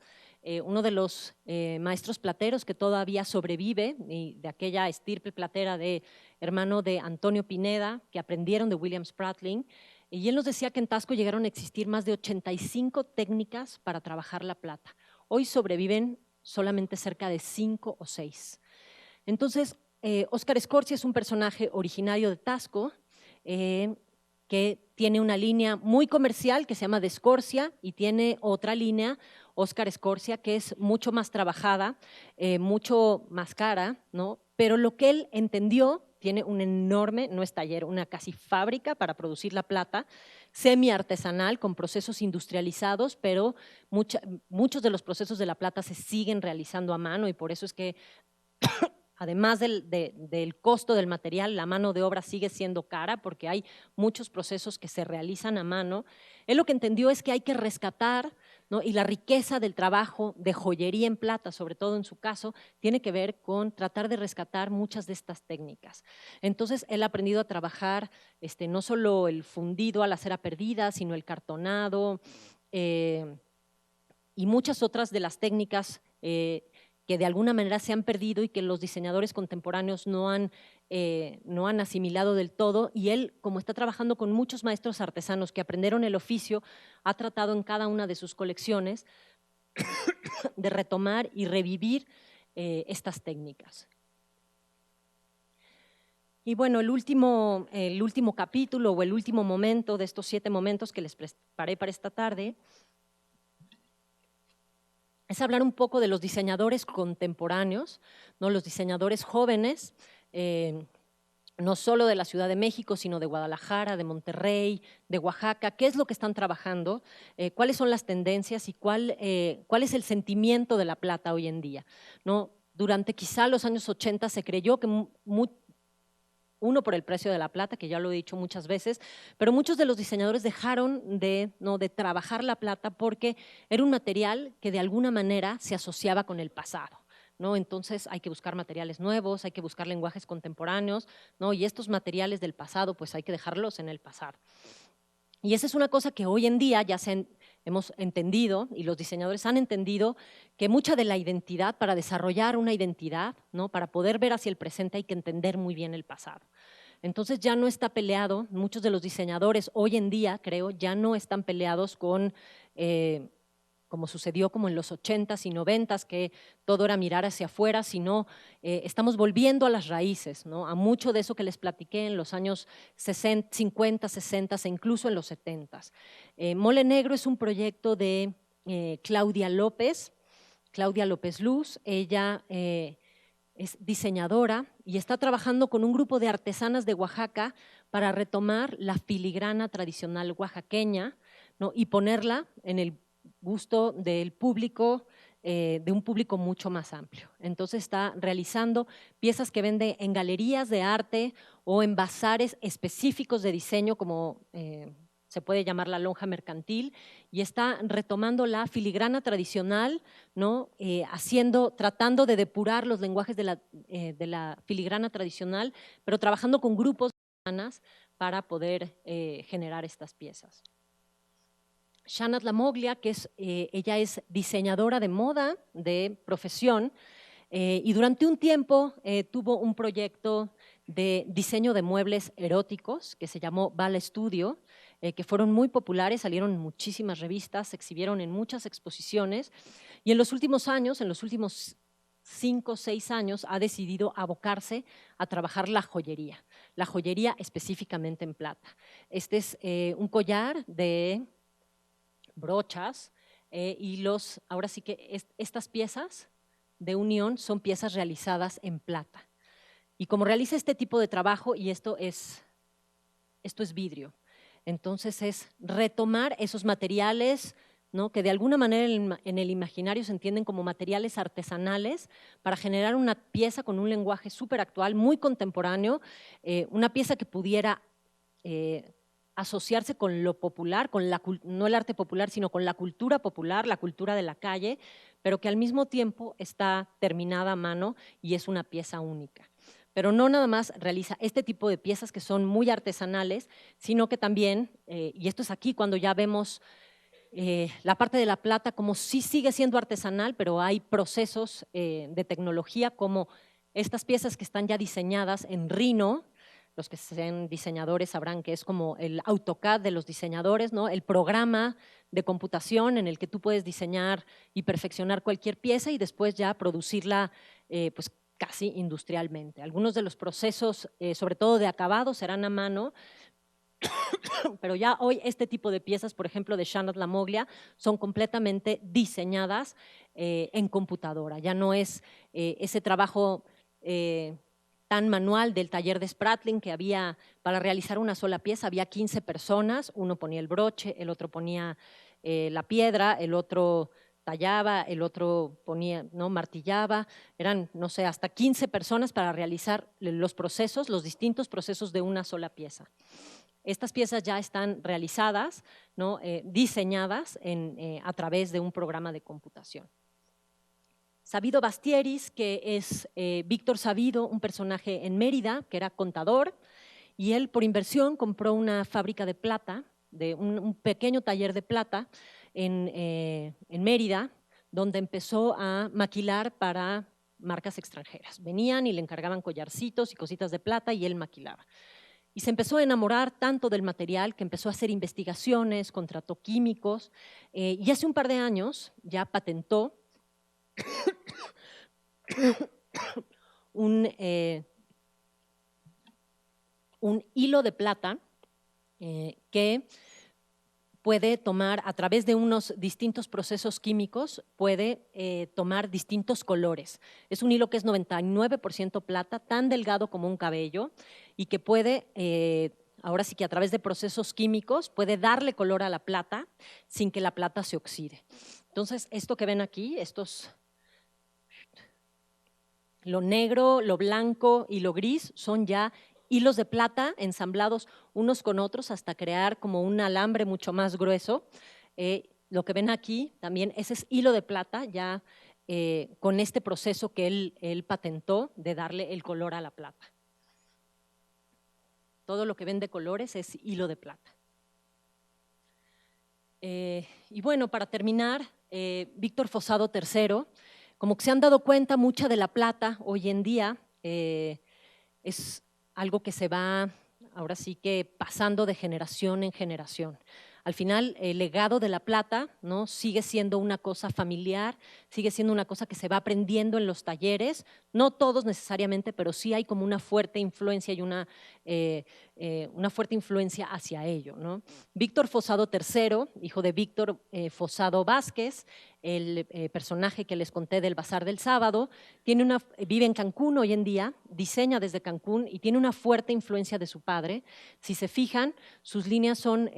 uno de los maestros plateros que todavía sobrevive, y de aquella estirpe platera hermano de Antonio Pineda, que aprendieron de William Spratling. Y él nos decía que en Taxco llegaron a existir más de 85 técnicas para trabajar la plata. Hoy sobreviven solamente cerca de 5 o 6. Entonces, Óscar Escorcia es un personaje originario de Taxco, que tiene una línea muy comercial que se llama de Escorcia, y tiene otra línea, Óscar Escorcia, que es mucho más trabajada, mucho más cara, ¿no? Pero lo que él entendió, tiene un enorme, no es taller, una casi fábrica para producir la plata, semi-artesanal, con procesos industrializados, pero muchos de los procesos de la plata se siguen realizando a mano, y por eso es que además del costo del material, la mano de obra sigue siendo cara porque hay muchos procesos que se realizan a mano. Él lo que entendió es que hay que rescatar, ¿no? Y la riqueza del trabajo de joyería en plata, sobre todo en su caso, tiene que ver con tratar de rescatar muchas de estas técnicas. Entonces, él ha aprendido a trabajar no solo el fundido a la cera perdida, sino el cartonado y muchas otras de las técnicas que de alguna manera se han perdido y que los diseñadores contemporáneos no han asimilado del todo, y él, como está trabajando con muchos maestros artesanos que aprendieron el oficio, ha tratado en cada una de sus colecciones de retomar y revivir estas técnicas. Y bueno, el último capítulo o el último momento de estos 7 momentos que les preparé para esta tarde es hablar un poco de los diseñadores contemporáneos, ¿no? Los diseñadores jóvenes, no solo de la Ciudad de México, sino de Guadalajara, de Monterrey, de Oaxaca. ¿Qué es lo que están trabajando? ¿Cuáles son las tendencias y cuál es el sentimiento de la plata hoy en día? ¿No? Durante quizá los años 80 se creyó que uno, por el precio de la plata, que ya lo he dicho muchas veces, pero muchos de los diseñadores dejaron de trabajar la plata porque era un material que de alguna manera se asociaba con el pasado, ¿no? Entonces hay que buscar materiales nuevos, hay que buscar lenguajes contemporáneos, ¿no? Y estos materiales del pasado pues hay que dejarlos en el pasado. Y esa es una cosa que hoy en día ya hemos entendido, y los diseñadores han entendido, que mucha de la identidad, para desarrollar una identidad, ¿no? Para poder ver hacia el presente, hay que entender muy bien el pasado. Entonces ya no está peleado, muchos de los diseñadores hoy en día, creo, ya no están peleados con como sucedió como en los 80s y 90s, que todo era mirar hacia afuera, sino estamos volviendo a las raíces, ¿no? A mucho de eso que les platiqué en los años 60, 50, 60 e incluso en los 70s. Mole Negro es un proyecto de Claudia López Luz. Ella es diseñadora y está trabajando con un grupo de artesanas de Oaxaca para retomar la filigrana tradicional oaxaqueña, ¿no? Y ponerla en el gusto del público, de un público mucho más amplio. Entonces está realizando piezas que vende en galerías de arte o en bazares específicos de diseño, como se puede llamar la lonja mercantil, y está retomando la filigrana tradicional, ¿no? Tratando de depurar los lenguajes de la filigrana tradicional, pero trabajando con grupos de artesanas para poder generar estas piezas. Shanat Lamoglia, que ella es diseñadora de moda de profesión, y durante un tiempo tuvo un proyecto de diseño de muebles eróticos que se llamó Bala Studio, que fueron muy populares, salieron en muchísimas revistas, se exhibieron en muchas exposiciones, y en los últimos años, en los últimos 5 o 6 años, ha decidido abocarse a trabajar la joyería específicamente en plata. Este es un collar de brochas y ahora sí que estas piezas de unión son piezas realizadas en plata. Y como realiza este tipo de trabajo, y esto es vidrio, entonces es retomar esos materiales, ¿no? Que de alguna manera en el imaginario se entienden como materiales artesanales para generar una pieza con un lenguaje súper actual, muy contemporáneo, una pieza que pudiera asociarse con lo popular, no el arte popular, sino con la cultura popular, la cultura de la calle, pero que al mismo tiempo está terminada a mano y es una pieza única. Pero no nada más realiza este tipo de piezas que son muy artesanales, sino que también, y esto es aquí cuando ya vemos la parte de la plata como sí sigue siendo artesanal, pero hay procesos de tecnología como estas piezas que están ya diseñadas en Rhino. Los que sean diseñadores sabrán que es como el AutoCAD de los diseñadores, ¿no? El programa de computación en el que tú puedes diseñar y perfeccionar cualquier pieza y después ya producirla pues casi industrialmente. Algunos de los procesos, sobre todo de acabado, serán a mano, pero ya hoy este tipo de piezas, por ejemplo, de Shanat Lamoglia, son completamente diseñadas en computadora. Ya no es ese trabajo tan manual del taller de Spratling que había para realizar una sola pieza, había 15 personas, uno ponía el broche, el otro ponía la piedra, el otro tallaba, el otro ponía, ¿no? Martillaba, eran, no sé, hasta 15 personas para realizar los procesos, los distintos procesos de una sola pieza. Estas piezas ya están realizadas, ¿no? Diseñadas a través de un programa de computación. Sabido Bastieris, que es Víctor Sabido, un personaje en Mérida, que era contador, y él por inversión compró una fábrica de plata, un pequeño taller de plata en Mérida, donde empezó a maquilar para marcas extranjeras. Venían y le encargaban collarcitos y cositas de plata y él maquilaba. Y se empezó a enamorar tanto del material que empezó a hacer investigaciones, contrató químicos y hace un par de años ya patentó un hilo de plata que puede tomar, a través de unos distintos procesos químicos, puede tomar distintos colores. Es un hilo que es 99% plata, tan delgado como un cabello, y que puede, ahora sí que a través de procesos químicos, puede darle color a la plata sin que la plata se oxide. Entonces, esto que ven aquí, lo negro, lo blanco y lo gris son ya hilos de plata ensamblados unos con otros hasta crear como un alambre mucho más grueso. Lo que ven aquí también, ese es hilo de plata ya con este proceso que él patentó de darle el color a la plata. Todo lo que ven de colores es hilo de plata. Y bueno, para terminar, Víctor Fossado III, como que se han dado cuenta, mucha de la plata hoy en día es algo que se va, ahora sí que pasando de generación en generación. al final el legado de la plata, ¿no? Sigue siendo una cosa familiar, sigue siendo una cosa que se va aprendiendo en los talleres, no todos necesariamente, pero sí hay como una fuerte influencia y una fuerte influencia hacia ello, ¿no? Víctor Fossado III, hijo de Víctor Fossado Vázquez, el personaje que les conté del Bazar del Sábado, vive en Cancún hoy en día, diseña desde Cancún y tiene una fuerte influencia de su padre. Si se fijan, sus líneas son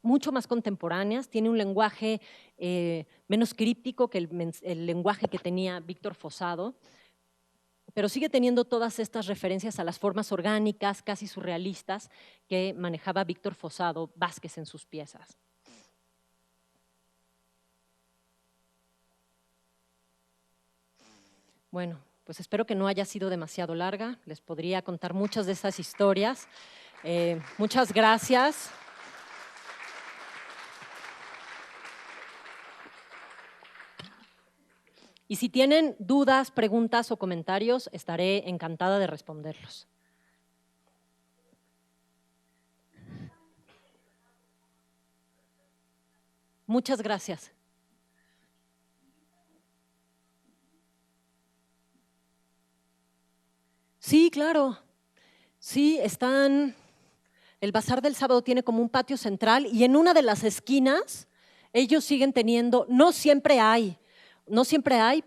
mucho más contemporáneas, tiene un lenguaje menos críptico que el lenguaje que tenía Víctor Fossado, pero sigue teniendo todas estas referencias a las formas orgánicas, casi surrealistas, que manejaba Víctor Fossado Vázquez en sus piezas. Bueno, pues espero que no haya sido demasiado larga. Les podría contar muchas de esas historias. Muchas gracias. Y si tienen dudas, preguntas o comentarios, estaré encantada de responderlos. Muchas gracias. Sí, claro. Sí, el Bazar del Sábado tiene como un patio central y en una de las esquinas ellos siguen teniendo, no siempre hay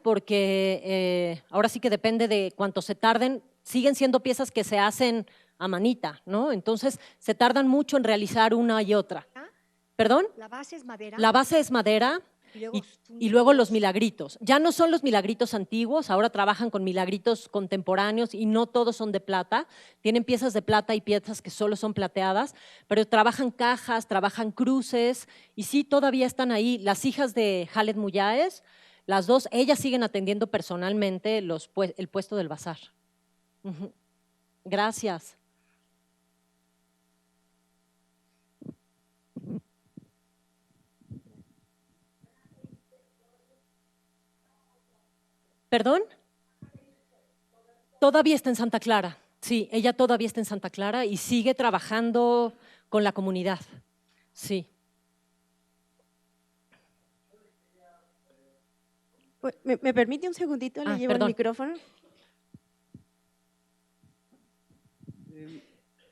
porque ahora sí que depende de cuánto se tarden, siguen siendo piezas que se hacen a manita, ¿no? Entonces se tardan mucho en realizar una y otra. ¿Perdón? La base es madera. La base es madera. Y luego los milagritos. Ya no son los milagritos antiguos, ahora trabajan con milagritos contemporáneos y no todos son de plata. Tienen piezas de plata y piezas que solo son plateadas, pero trabajan cajas, trabajan cruces y sí, todavía están ahí. Las hijas de Khaled Muyáez, las dos, ellas siguen atendiendo personalmente el puesto del bazar. Gracias. ¿Perdón? Todavía está en Santa Clara, sí, ella todavía está en Santa Clara y sigue trabajando con la comunidad, sí. ¿Me permite un segundito? Le llevo perdón. el micrófono.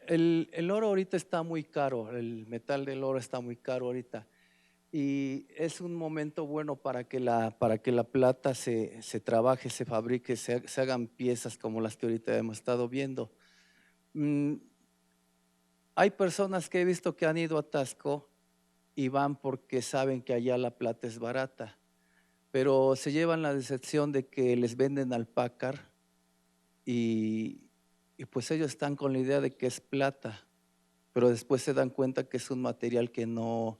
El oro ahorita está muy caro, el metal del oro está muy caro ahorita. Y es un momento bueno para que la plata se trabaje, se fabrique, se hagan piezas como las que ahorita hemos estado viendo. Hay personas que he visto que han ido a Taxco y van porque saben que allá la plata es barata, pero se llevan la decepción de que les venden alpácar y pues ellos están con la idea de que es plata, pero después se dan cuenta que es un material que no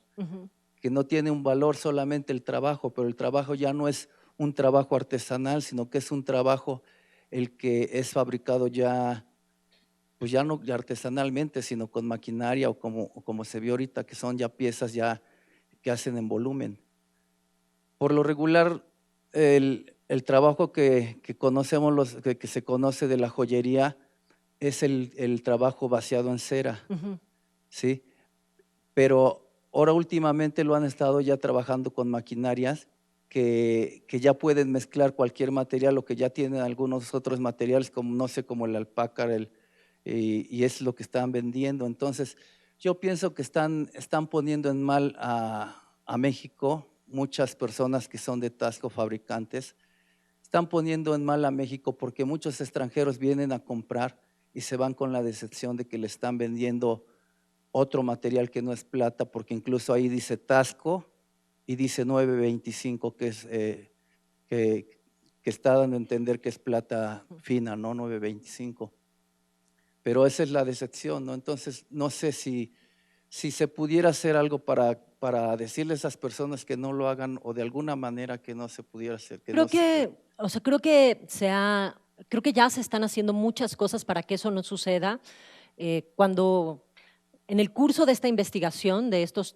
tiene un valor solamente el trabajo, pero el trabajo ya no es un trabajo artesanal, sino que es un trabajo el que es fabricado ya, pues ya no artesanalmente, sino con maquinaria o como se vio ahorita, que son ya piezas ya que hacen en volumen. Por lo regular, el trabajo que conocemos, que se conoce de la joyería, es el trabajo vaciado en cera, ¿sí? Pero ahora últimamente lo han estado ya trabajando con maquinarias que ya pueden mezclar cualquier material o que ya tienen algunos otros materiales como no sé, como el alpácar y es lo que están vendiendo. Entonces yo pienso que están poniendo en mal a México. Muchas personas que son de Taxco, fabricantes, están poniendo en mal a México porque muchos extranjeros vienen a comprar y se van con la decepción de que le están vendiendo otro material que no es plata, porque incluso ahí dice Taxco y dice 925, que es que está dando a entender que es plata fina, ¿no? 925. Pero esa es la decepción, ¿no? Entonces no sé si se pudiera hacer algo para decirle a esas personas que no lo hagan o de alguna manera que no se pudiera hacer. Creo que ya se están haciendo muchas cosas para que eso no suceda. Cuando en el curso de esta investigación, de estos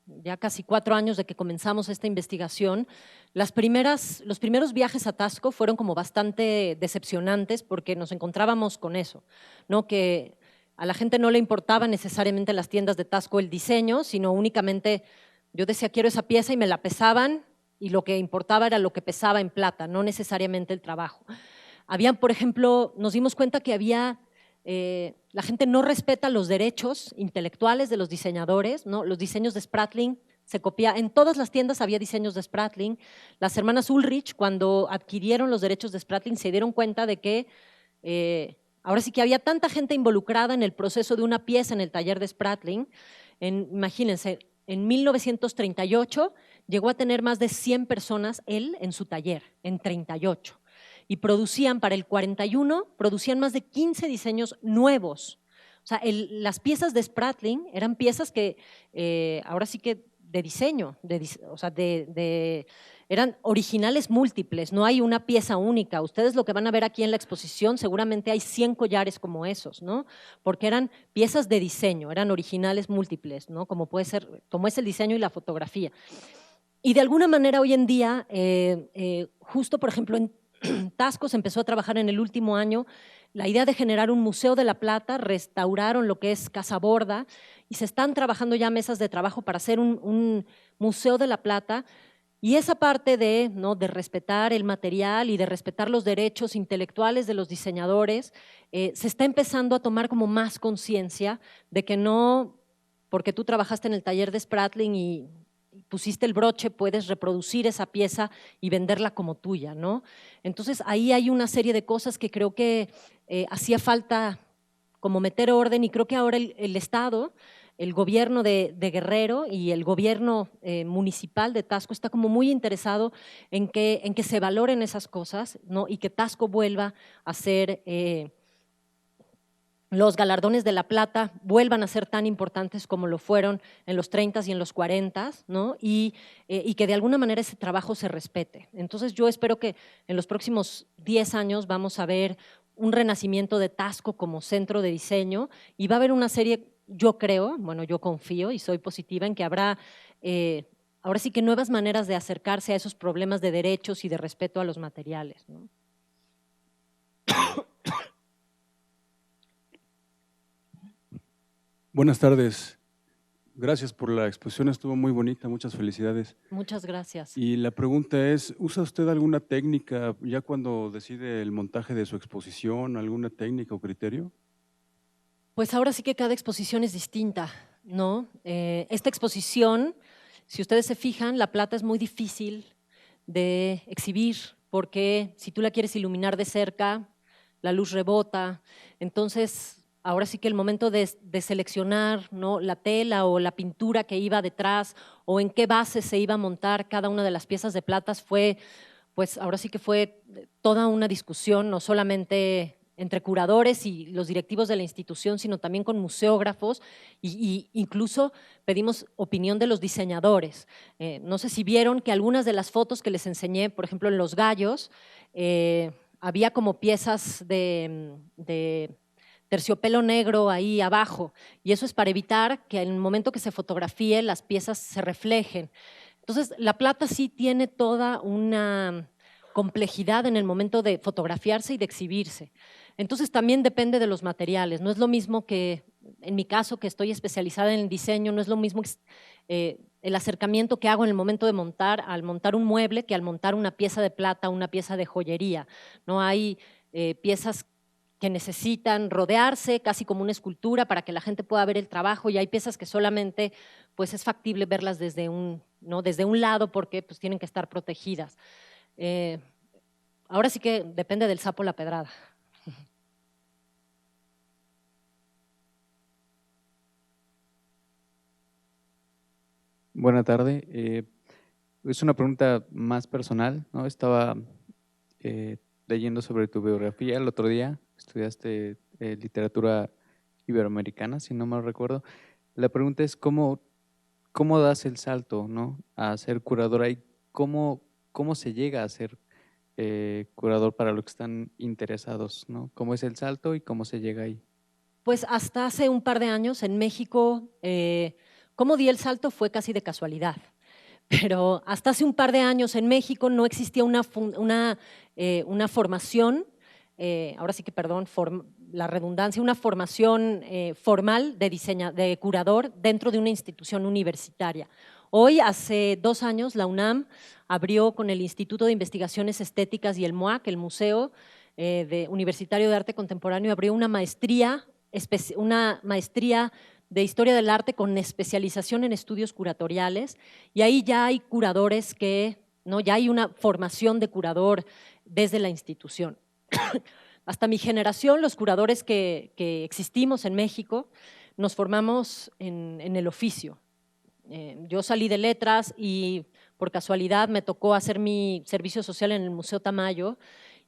ya casi 4 años de que comenzamos esta investigación, los primeros viajes a Taxco fueron como bastante decepcionantes porque nos encontrábamos con eso, ¿no? Que a la gente no le importaba necesariamente en las tiendas de Tasco el diseño, sino únicamente yo decía quiero esa pieza y me la pesaban y lo que importaba era lo que pesaba en plata, no necesariamente el trabajo. Habían, por ejemplo, nos dimos cuenta que había, la gente no respeta los derechos intelectuales de los diseñadores, ¿no? Los diseños de Spratling se copia, en todas las tiendas había diseños de Spratling. Las hermanas Ulrich, cuando adquirieron los derechos de Spratling, se dieron cuenta de que ahora sí que había tanta gente involucrada en el proceso de una pieza en el taller de Spratling. Imagínense, en 1938 llegó a tener más de 100 personas él en su taller, en 38. Y producían para el 41, producían más de 15 diseños nuevos. O sea, las piezas de Spratling eran piezas que ahora sí que de diseño, o sea, eran originales múltiples, no hay una pieza única. Ustedes lo que van a ver aquí en la exposición, seguramente hay 100 collares como esos, ¿no? Porque eran piezas de diseño, eran originales múltiples, ¿no? Como puede ser, como es el diseño y la fotografía. Y de alguna manera hoy en día, justo por ejemplo en Tasco se empezó a trabajar en el último año la idea de generar un museo de la plata, restauraron lo que es Casa Borda y se están trabajando ya mesas de trabajo para hacer un museo de la plata. Y esa parte de, ¿no?, de respetar el material y de respetar los derechos intelectuales de los diseñadores, se está empezando a tomar como más conciencia de que no, porque tú trabajaste en el taller de Spratling y pusiste el broche, puedes reproducir esa pieza y venderla como tuya, ¿no? Entonces ahí hay una serie de cosas que creo que hacía falta como meter orden y creo que ahora el Estado, el gobierno de Guerrero y el gobierno municipal de Tasco está como muy interesado en que se valoren esas cosas, ¿no? Y que Tasco vuelva a ser los galardones de la plata vuelvan a ser tan importantes como lo fueron en los 30 y en los 40, ¿no? Y que de alguna manera ese trabajo se respete. Entonces yo espero que en los próximos 10 años vamos a ver un renacimiento de Tasco como centro de diseño y va a haber una serie, yo creo, bueno, yo confío y soy positiva en que habrá ahora sí que nuevas maneras de acercarse a esos problemas de derechos y de respeto a los materiales, ¿no? Buenas tardes. Gracias por la exposición, estuvo muy bonita, muchas felicidades. Muchas gracias. Y la pregunta es, ¿usa usted alguna técnica ya cuando decide el montaje de su exposición, alguna técnica o criterio? Pues ahora sí que cada exposición es distinta, ¿no? Esta exposición, si ustedes se fijan, la plata es muy difícil de exhibir porque si tú la quieres iluminar de cerca, la luz rebota. Entonces, ahora sí que el momento de seleccionar, ¿no?, la tela o la pintura que iba detrás o en qué base se iba a montar cada una de las piezas de platas fue, pues ahora sí que fue toda una discusión, no solamente entre curadores y los directivos de la institución, sino también con museógrafos y incluso pedimos opinión de los diseñadores. No sé si vieron que algunas de las fotos que les enseñé, por ejemplo, en Los Gallos, había como piezas de terciopelo negro ahí abajo, y eso es para evitar que en el momento que se fotografíe las piezas se reflejen. Entonces, la plata sí tiene toda una complejidad en el momento de fotografiarse y de exhibirse. Entonces, también depende de los materiales. No es lo mismo que, en mi caso, que estoy especializada en el diseño, no es lo mismo el acercamiento que hago en el momento de montar, al montar un mueble, que al montar una pieza de plata, una pieza de joyería. No hay piezas que necesitan rodearse casi como una escultura para que la gente pueda ver el trabajo, y hay piezas que solamente pues, es factible verlas desde un, ¿no?, desde un lado porque pues, tienen que estar protegidas. Ahora sí que depende del sapo la pedrada. Buena tarde. Es una pregunta más personal, ¿no? Estaba leyendo sobre tu biografía el otro día. Estudiaste literatura iberoamericana, si no mal recuerdo. La pregunta es cómo das el salto, ¿no?, a ser curadora y cómo se llega a ser curador para los que están interesados, ¿no? ¿Cómo es el salto y cómo se llega ahí? Pues hasta hace un par de años en México, cómo di el salto fue casi de casualidad. Pero hasta hace un par de años en México no existía una formación, ahora sí que, perdón, la redundancia, una formación formal de curador dentro de una institución universitaria. Hoy, hace 2 años, la UNAM abrió con el Instituto de Investigaciones Estéticas y el MUAC, el Museo Universitario de Arte Contemporáneo, abrió una maestría de Historia del Arte con especialización en estudios curatoriales, y ahí ya hay curadores ya hay una formación de curador desde la institución. Hasta mi generación, los curadores que existimos en México, nos formamos en el oficio. Yo salí de letras y por casualidad me tocó hacer mi servicio social en el Museo Tamayo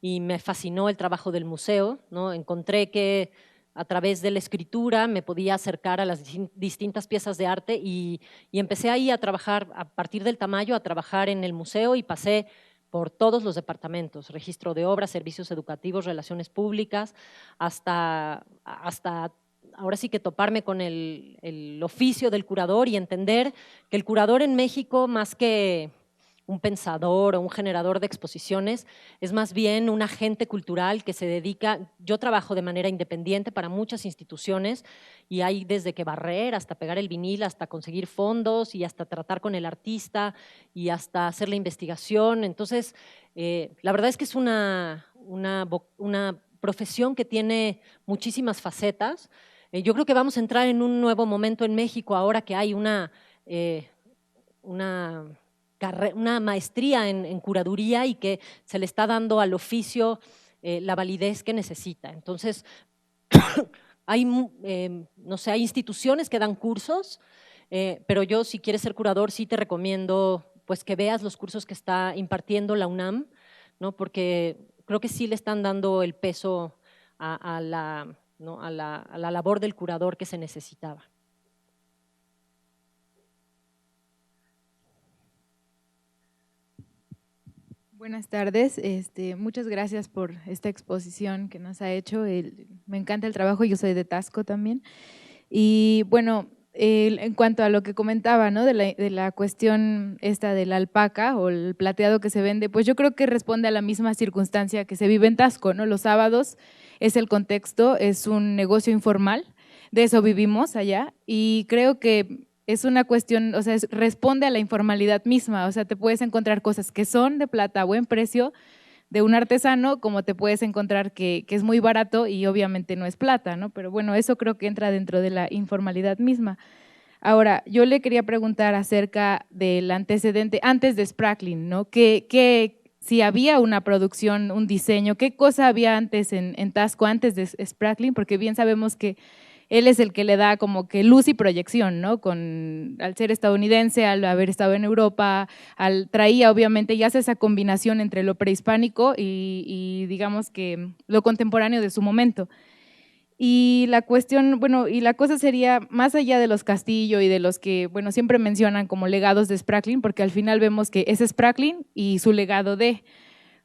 y me fascinó el trabajo del museo, ¿no? Encontré que a través de la escritura me podía acercar a las distintas piezas de arte y empecé ahí a trabajar, a partir del Tamayo, a trabajar en el museo, y pasé por todos los departamentos: registro de obras, servicios educativos, relaciones públicas, hasta ahora sí que toparme con el oficio del curador y entender que el curador en México, más que un pensador o un generador de exposiciones, es más bien un agente cultural que se dedica. Yo trabajo de manera independiente para muchas instituciones y hay desde que barrer hasta pegar el vinil, hasta conseguir fondos y hasta tratar con el artista y hasta hacer la investigación. Entonces, la verdad es que es una profesión que tiene muchísimas facetas. Yo creo que vamos a entrar en un nuevo momento en México ahora que hay una maestría en curaduría y que se le está dando al oficio la validez que necesita. Entonces, hay, no sé, hay instituciones que dan cursos, pero yo, si quieres ser curador, sí te recomiendo pues que veas los cursos que está impartiendo la UNAM, ¿no? Porque creo que sí le están dando el peso a la labor del curador que se necesitaba. Buenas tardes, muchas gracias por esta exposición que nos ha hecho. Me encanta el trabajo, yo soy de Taxco también. Y bueno, en cuanto a lo que comentaba, ¿no? de la cuestión esta de la alpaca o el plateado que se vende, pues yo creo que responde a la misma circunstancia que se vive en Taxco, ¿no? Los sábados es el contexto, es un negocio informal, de eso vivimos allá, y creo que es una cuestión, o sea, responde a la informalidad misma. O sea, te puedes encontrar cosas que son de plata a buen precio de un artesano, como te puedes encontrar que es muy barato y obviamente no es plata, ¿no? Pero bueno, eso creo que entra dentro de la informalidad misma. Ahora, yo le quería preguntar acerca del antecedente antes de Sprackling, ¿no? Si había una producción, un diseño, ¿qué cosa había antes en Taxco, antes de Sprackling? Porque bien sabemos que él es el que le da como que luz y proyección, ¿no? Al ser estadounidense, al haber estado en Europa, traía obviamente y hace esa combinación entre lo prehispánico y digamos que lo contemporáneo de su momento. Y la cuestión, bueno, y la cosa sería, más allá de los Castillo y de los que, bueno, siempre mencionan como legados de Sprackling, porque al final vemos que es Sprackling y su legado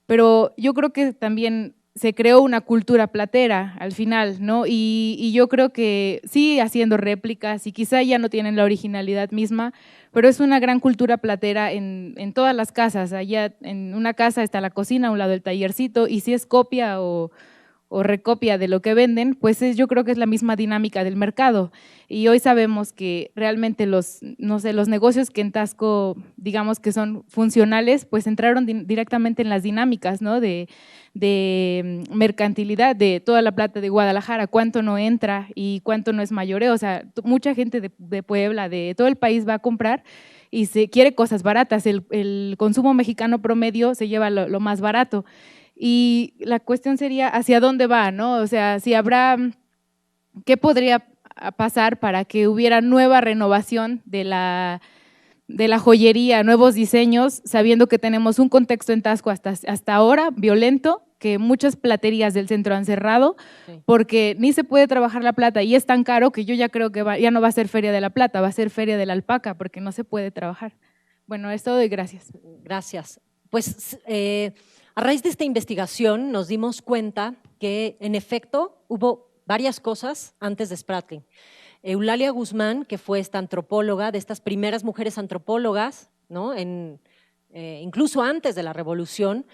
pero yo creo que también se creó una cultura platera al final, ¿no? Y yo creo que sí, haciendo réplicas y quizá ya no tienen la originalidad misma, pero es una gran cultura platera en todas las casas. Allá en una casa está la cocina, a un lado el tallercito, y si es copia o recopia de lo que venden, pues yo creo que es la misma dinámica del mercado. Y hoy sabemos que realmente los negocios que en Taxco, digamos que son funcionales, pues entraron directamente en las dinámicas, ¿no? de mercantilidad de toda la plata de Guadalajara, cuánto no entra y cuánto no es mayoreo. O sea, mucha gente de Puebla, de todo el país va a comprar y se quiere cosas baratas. El consumo mexicano promedio se lleva lo más barato. Y la cuestión sería hacia dónde va, ¿no? O sea, ¿qué podría pasar para que hubiera nueva renovación de la joyería, nuevos diseños, sabiendo que tenemos un contexto en Taxco hasta ahora violento, que muchas platerías del centro han cerrado, sí, porque ni se puede trabajar la plata y es tan caro que yo ya creo que ya no va a ser Feria de la Plata, va a ser Feria de la Alpaca, porque no se puede trabajar. Bueno, es todo y gracias. Gracias. Pues a raíz de esta investigación nos dimos cuenta que en efecto hubo varias cosas antes de Sprackling. Eulalia Guzmán, que fue esta antropóloga, de estas primeras mujeres antropólogas, ¿no? incluso antes de la Revolución,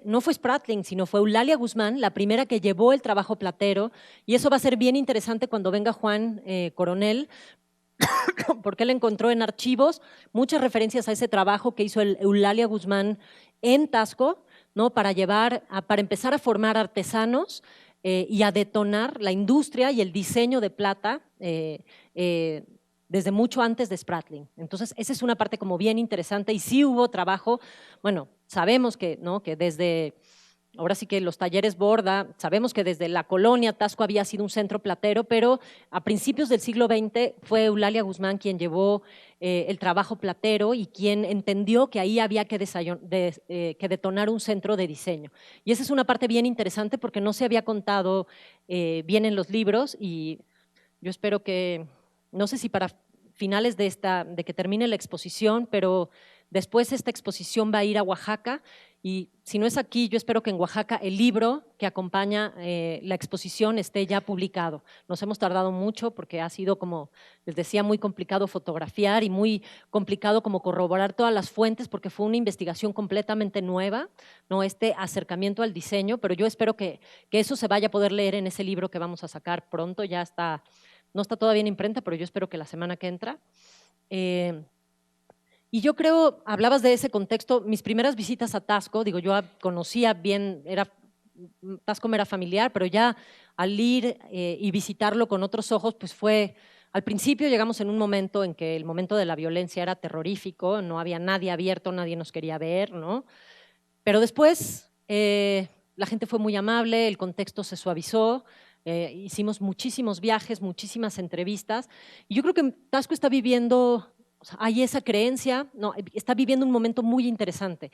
no fue Spratling, sino fue Eulalia Guzmán, la primera que llevó el trabajo platero, y eso va a ser bien interesante cuando venga Juan Coronel, porque él encontró en archivos muchas referencias a ese trabajo que hizo Eulalia Guzmán en Taxco, ¿no? Para empezar a formar artesanos y a detonar la industria y el diseño de plata desde mucho antes de Spratling. Entonces, esa es una parte como bien interesante y sí hubo trabajo, bueno, sabemos que, ¿no? Que desde, ahora sí que los talleres Borda, sabemos que desde la colonia Taxco había sido un centro platero, pero a principios del siglo XX fue Eulalia Guzmán quien llevó el trabajo platero y quien entendió que ahí había que detonar un centro de diseño. Y esa es una parte bien interesante porque no se había contado bien en los libros y yo espero que, no sé si para finales de que termine la exposición, pero después esta exposición va a ir a Oaxaca y si no es aquí, yo espero que en Oaxaca el libro que acompaña la exposición esté ya publicado. Nos hemos tardado mucho porque ha sido, como les decía, muy complicado fotografiar y muy complicado como corroborar todas las fuentes porque fue una investigación completamente nueva, ¿no? Este acercamiento al diseño, pero yo espero que eso se vaya a poder leer en ese libro que vamos a sacar pronto, ya está. No está todavía en imprenta, pero yo espero que la semana que entra. Y yo creo, hablabas de ese contexto, mis primeras visitas a Taxco, digo, yo conocía bien, Taxco me era familiar, pero ya al ir y visitarlo con otros ojos, pues fue, al principio llegamos en un momento en que el momento de la violencia era terrorífico, no había nadie abierto, nadie nos quería ver, ¿no? Pero después la gente fue muy amable, el contexto se suavizó, hicimos muchísimos viajes, muchísimas entrevistas, y yo creo que Taxco está viviendo, o sea, hay esa creencia, no, está viviendo un momento muy interesante.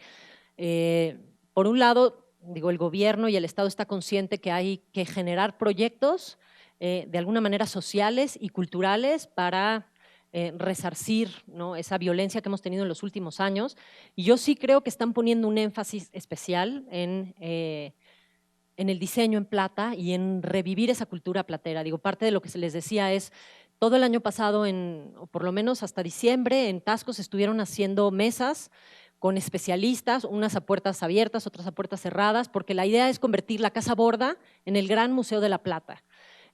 Por un lado, digo, el gobierno y el Estado está consciente que hay que generar proyectos de alguna manera sociales y culturales para resarcir, ¿no? Esa violencia que hemos tenido en los últimos años, y yo sí creo que están poniendo un énfasis especial en el diseño en plata y en revivir esa cultura platera. Digo, parte de lo que se les decía es, todo el año pasado, o por lo menos hasta diciembre, en Taxco se estuvieron haciendo mesas con especialistas, unas a puertas abiertas, otras a puertas cerradas, porque la idea es convertir la Casa Borda en el gran Museo de la Plata,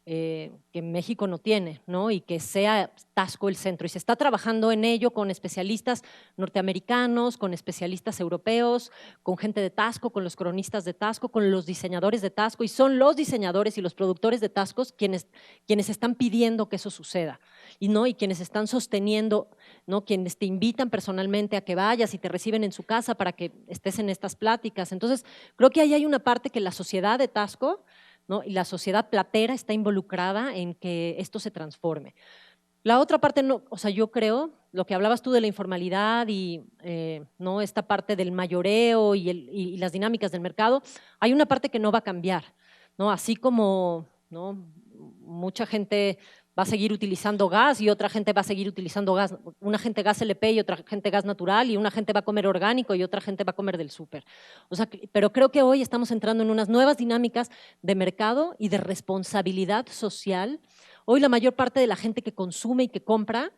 que México no tiene, ¿no? Y que sea Taxco el centro. Y se está trabajando en ello con especialistas norteamericanos, con especialistas europeos, con gente de Taxco, con los cronistas de Taxco, con los diseñadores de Taxco, y son los diseñadores y los productores de Taxco quienes están pidiendo que eso suceda, y quienes están sosteniendo, ¿no? Quienes te invitan personalmente a que vayas y te reciben en su casa para que estés en estas pláticas. Entonces, creo que ahí hay una parte que la sociedad de Taxco, ¿no? Y la sociedad platera está involucrada en que esto se transforme. La otra parte, no, o sea, yo creo, lo que hablabas tú de la informalidad y ¿no? Esta parte del mayoreo y las dinámicas del mercado, hay una parte que no va a cambiar, ¿no? Así como, ¿no? Mucha gente va a seguir utilizando gas y otra gente va a seguir utilizando gas, una gente gas LP y otra gente gas natural, y una gente va a comer orgánico y otra gente va a comer del súper. O sea, pero creo que hoy estamos entrando en unas nuevas dinámicas de mercado y de responsabilidad social. Hoy la mayor parte de la gente que consume y que compra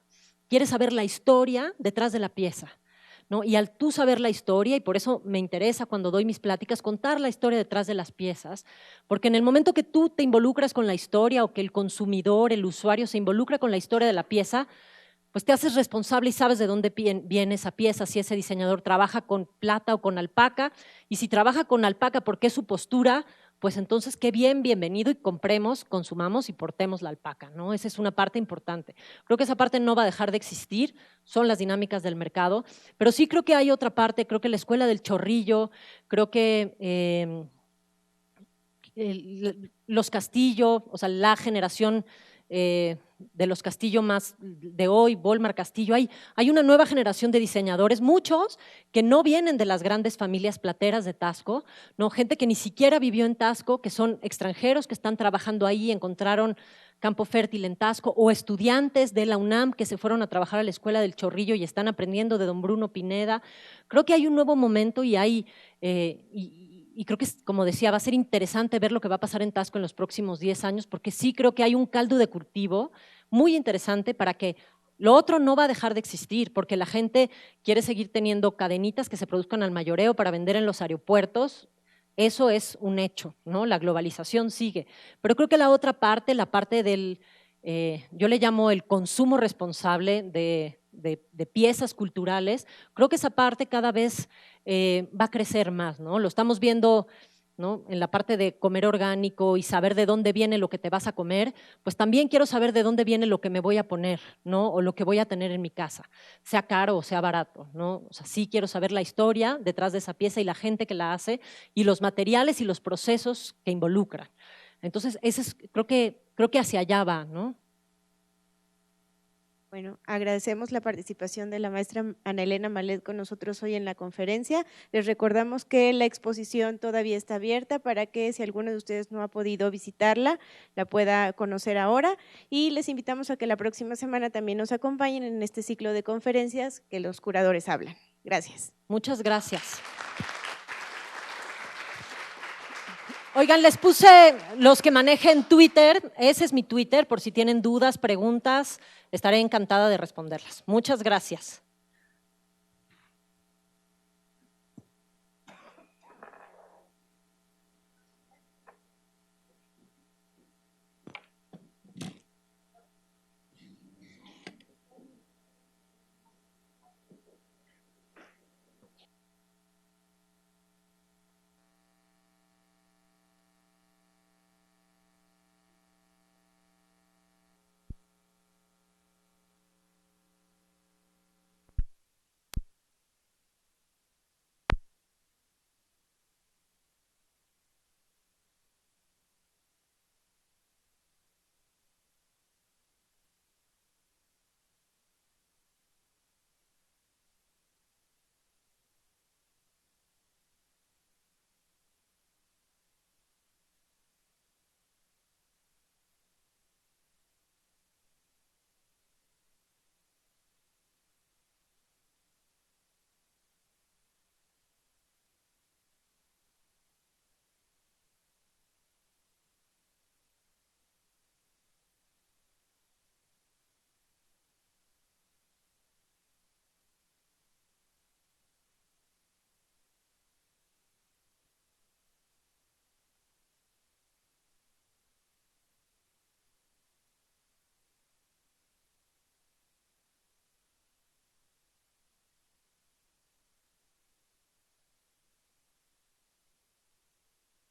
quiere saber la historia detrás de la pieza, ¿no? Y al tú saber la historia, y por eso me interesa cuando doy mis pláticas contar la historia detrás de las piezas, porque en el momento que tú te involucras con la historia o que el consumidor, el usuario se involucra con la historia de la pieza, pues te haces responsable y sabes de dónde viene esa pieza, si ese diseñador trabaja con plata o con alpaca, y si trabaja con alpaca porque es su postura, pues entonces qué bien, bienvenido, y compremos, consumamos y portemos la alpaca, ¿no? Esa es una parte importante. Creo que esa parte no va a dejar de existir, son las dinámicas del mercado, pero sí creo que hay otra parte, creo que la escuela del chorrillo, creo que los Castillo, o sea, la generación de los Castillo más de hoy, Volmar Castillo, hay una nueva generación de diseñadores, muchos que no vienen de las grandes familias plateras de Taxco, ¿no? Gente que ni siquiera vivió en Taxco, que son extranjeros que están trabajando ahí, encontraron campo fértil en Taxco, o estudiantes de la UNAM que se fueron a trabajar a la Escuela del Chorrillo y están aprendiendo de don Bruno Pineda. Creo que hay un nuevo momento y hay… y creo que, como decía, va a ser interesante ver lo que va a pasar en Taxco en los próximos 10 años, porque sí creo que hay un caldo de cultivo muy interesante para que Lo otro no va a dejar de existir porque la gente quiere seguir teniendo cadenitas que se produzcan al mayoreo para vender en los aeropuertos. Eso es un hecho, ¿no? La globalización sigue. Pero creo que la otra parte, la parte del, yo le llamo el consumo responsable de piezas culturales, creo que esa parte cada vez va a crecer más, ¿no? Lo estamos viendo, ¿no? En la parte de comer orgánico y saber de dónde viene lo que te vas a comer, pues también quiero saber de dónde viene lo que me voy a poner, ¿no? O lo que voy a tener en mi casa, sea caro o sea barato, ¿no? O sea, sí quiero saber la historia detrás de esa pieza y la gente que la hace y los materiales y los procesos que involucran. Entonces, ese es, creo que hacia allá va, ¿no? Bueno, agradecemos la participación de la maestra Ana Elena Malet con nosotros hoy en la conferencia. Les recordamos que la exposición todavía está abierta para que si alguno de ustedes no ha podido visitarla, la pueda conocer ahora y les invitamos a que la próxima semana también nos acompañen en este ciclo de conferencias que los curadores hablan. Gracias. Muchas gracias. Oigan, les puse los que manejen Twitter, ese es mi Twitter, por si tienen dudas, preguntas, estaré encantada de responderlas. Muchas gracias.